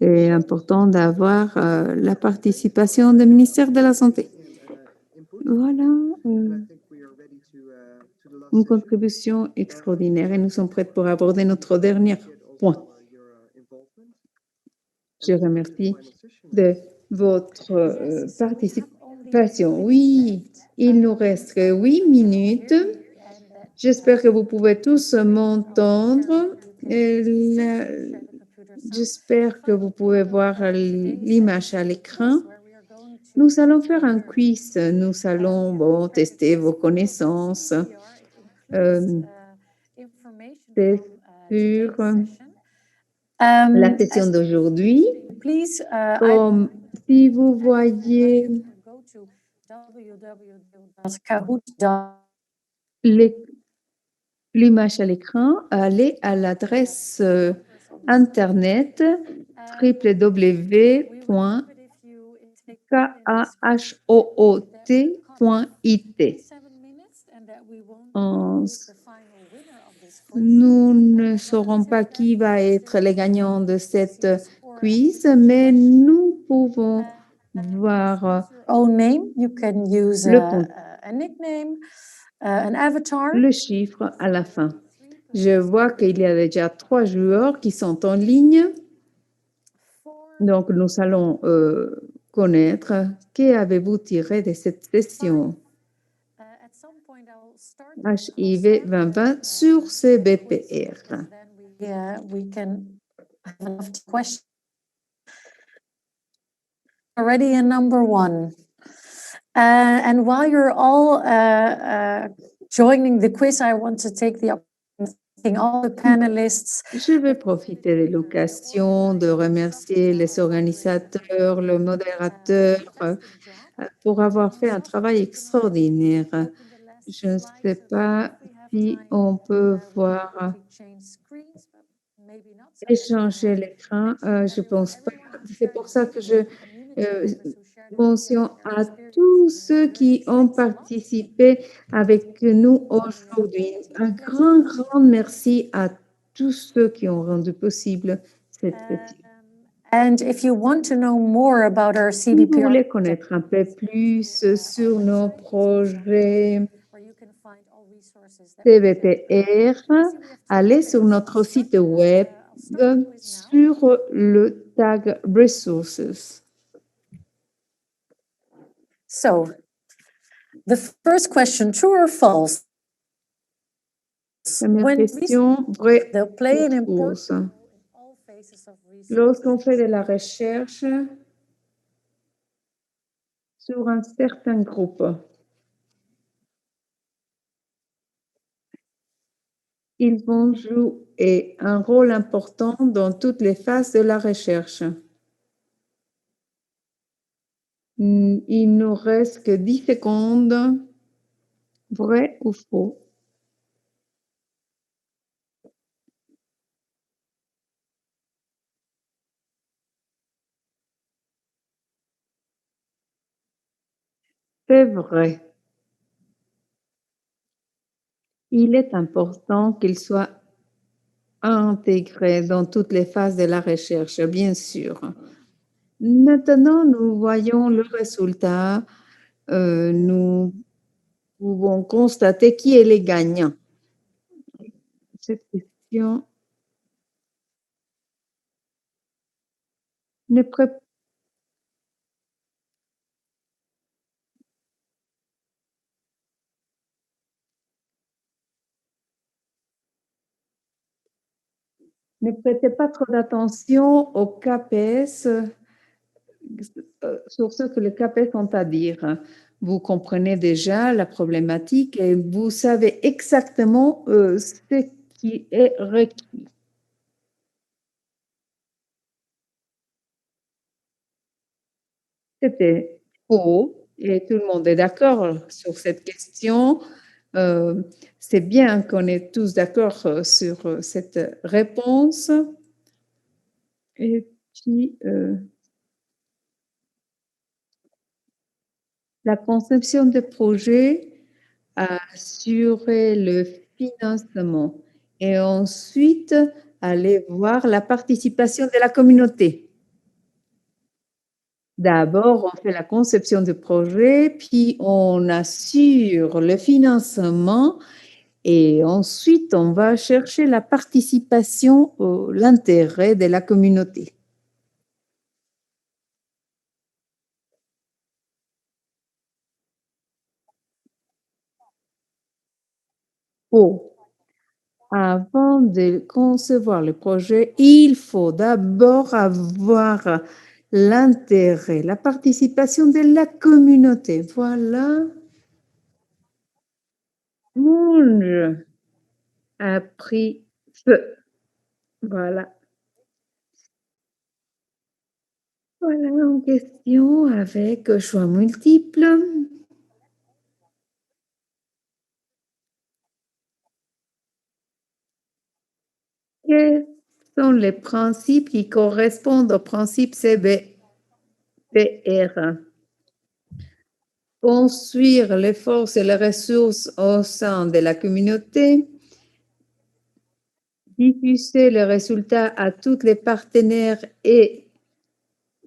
C'est important d'avoir la participation du ministère de la Santé. Voilà, une contribution extraordinaire et nous sommes prêts pour aborder notre dernier point. Je remercie de votre participation. Oui, il nous reste 8 minutes. J'espère que vous pouvez tous m'entendre. J'espère que vous pouvez voir l'image à l'écran. Nous allons faire un quiz. Nous allons tester vos connaissances. C'est sur la session d'aujourd'hui. Comme si vous voyez l'image à l'écran, allez à l'adresse internet www.kahoot.it. Nous ne saurons pas qui va être le gagnant de cette quiz, mais nous pouvons voir le chiffre à la fin. Je vois qu'il y a déjà 3 joueurs qui sont en ligne. Donc, nous allons connaître qu'avez-vous tiré de cette session. HIV 2020 sur CBPR. Already in number 1. And while you're all joining the quiz, I want to take the opportunity all the panelists. Je vais profiter de l'occasion de remercier les organisateurs, le modérateur pour avoir fait un travail extraordinaire. Je ne sais pas si on peut voir échanger l'écran. Je ne pense pas. C'est pour ça que je mentionne à tous ceux qui ont participé avec nous aujourd'hui. Un grand merci à tous ceux qui ont rendu possible cette session. And if you want to know more about our Si vous CBPR, voulez connaître un peu plus sur nos projets CBPR, allez sur notre site web sur le tag Resources. so the first question, true or false? Première When question, vrai they'll play an ou important fausse? Lorsqu'on fait de la recherche sur un certain groupe, ils vont jouer un rôle important dans toutes les phases de la recherche. Il nous reste que 10 secondes. Vrai ou faux? C'est vrai. Il est important qu'il soit intégré dans toutes les phases de la recherche, bien sûr. Maintenant, nous voyons le résultat. Nous pouvons constater qui est les gagnants. Cette question ne prêtez pas trop d'attention au CAPES, sur ce que le CAPES ont à dire. Vous comprenez déjà la problématique et vous savez exactement ce qui est requis. C'était faux et tout le monde est d'accord sur cette question. C'est bien qu'on est tous d'accord sur cette réponse. Et puis, la conception de projet a assuré le financement et ensuite aller voir la participation de la communauté. D'abord, on fait la conception du projet, puis on assure le financement et ensuite on va chercher la participation, l'intérêt de la communauté. Avant de concevoir le projet, il faut d'abord avoir l'intérêt, la participation de la communauté. Voilà. Monge a pris feu. Voilà. Voilà une question avec choix multiples. Quels sont les principes qui correspondent au principe CBPR? Construire les forces et les ressources au sein de la communauté, diffuser les résultats à tous les partenaires et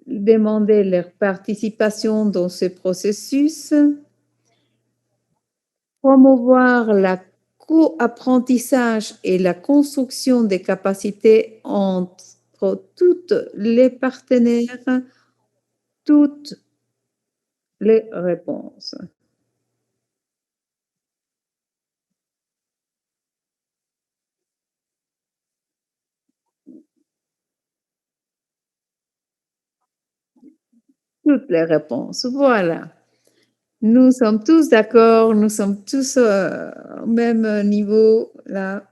demander leur participation dans ce processus, promouvoir la co-apprentissage et la construction des capacités entre tous les partenaires, toutes les réponses. Toutes les réponses, voilà. Nous sommes tous d'accord, nous sommes tous au même niveau là.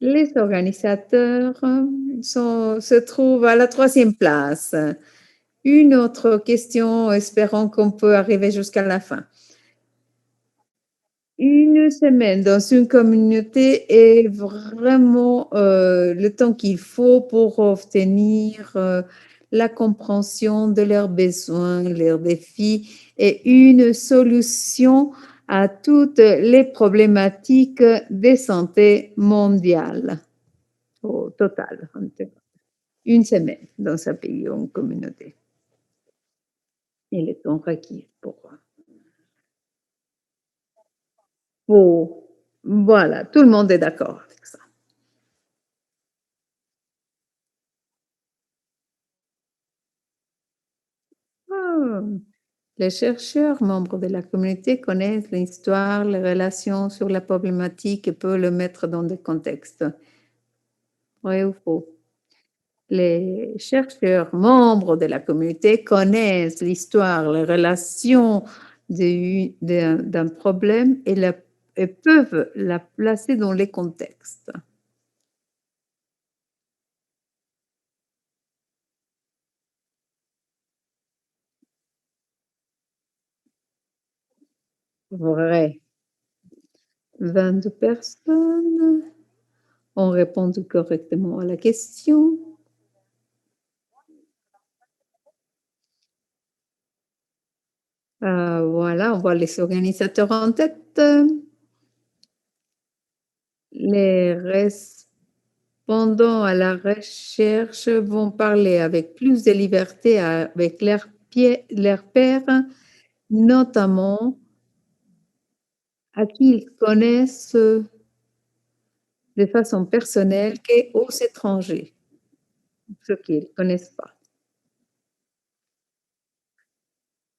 Les organisateurs se trouvent à la 3e place. Une autre question, espérons qu'on peut arriver jusqu'à la fin. Une semaine dans une communauté est vraiment le temps qu'il faut pour obtenir la compréhension de leurs besoins, leurs défis et une solution à toutes les problématiques de santé mondiale. au total, une semaine dans un pays ou une communauté. Et le temps requis voilà, tout le monde est d'accord avec ça. Ah, les chercheurs, membres de la communauté, connaissent l'histoire, les relations sur la problématique et peuvent le mettre dans des contextes. Vrai ou faux? Les chercheurs, membres de la communauté, connaissent l'histoire, les relations d'un problème et peuvent la placer dans les contextes. Vrai. 22 personnes ont répondu correctement à la question. Voilà, on voit les organisateurs en tête. Les répondants à la recherche vont parler avec plus de liberté avec leurs pairs, notamment à qui ils connaissent de façon personnelle et aux étrangers, ceux qu'ils ne connaissent pas.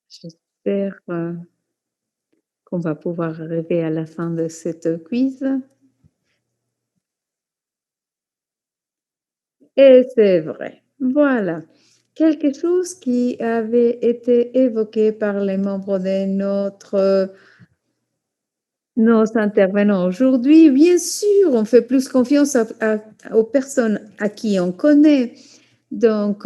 J'espère qu'on va pouvoir arriver à la fin de cette quiz. Et c'est vrai. Voilà. Quelque chose qui avait été évoqué par les membres de nos intervenants aujourd'hui. Bien sûr, on fait plus confiance aux personnes à qui on connaît. Donc,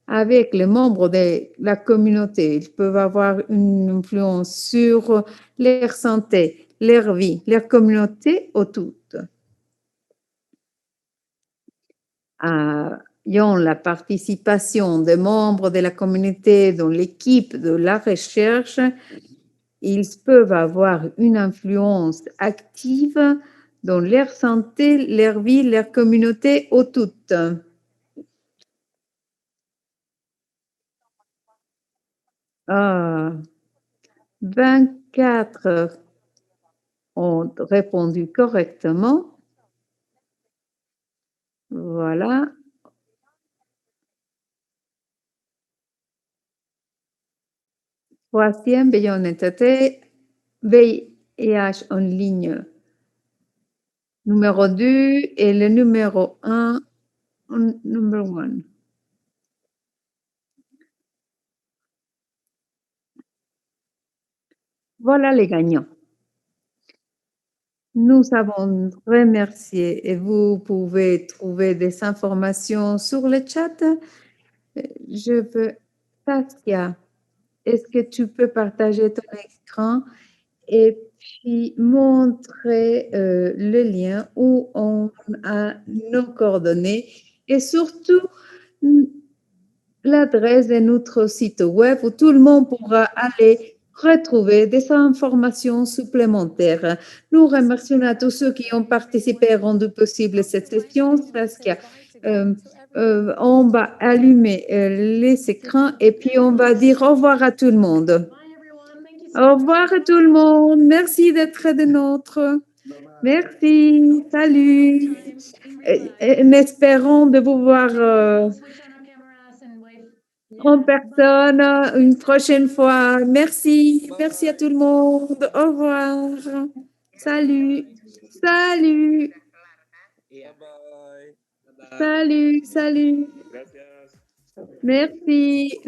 avec les membres de la communauté, ils peuvent avoir une influence sur leur santé, leur vie, leur communauté ou toutes. Ayant la participation des membres de la communauté dans l'équipe de la recherche, ils peuvent avoir une influence active dans leur santé, leur vie, leur communauté ou toutes. Ah, 24 ont répondu correctement. Voilà. Troisième, VIH en ligne. Numéro 2 et le numéro 1, numéro 1. Voilà les gagnants. Nous avons remercié et vous pouvez trouver des informations sur le chat. Je veux, Saskia, est-ce que tu peux partager ton écran et puis montrer le lien où on a nos coordonnées et surtout l'adresse de notre site web où tout le monde pourra aller retrouver des informations supplémentaires. Nous remercions à tous ceux qui ont participé et rendu possible cette session. Saskia, on va allumer les écrans et puis on va dire au revoir à tout le monde. Au revoir à tout le monde. Merci d'être des nôtres. Merci. Salut. En espérant de vous voir en personne une prochaine fois. Merci. Merci à tout le monde. Au revoir. Salut. Salut. Salut. Salut. Merci.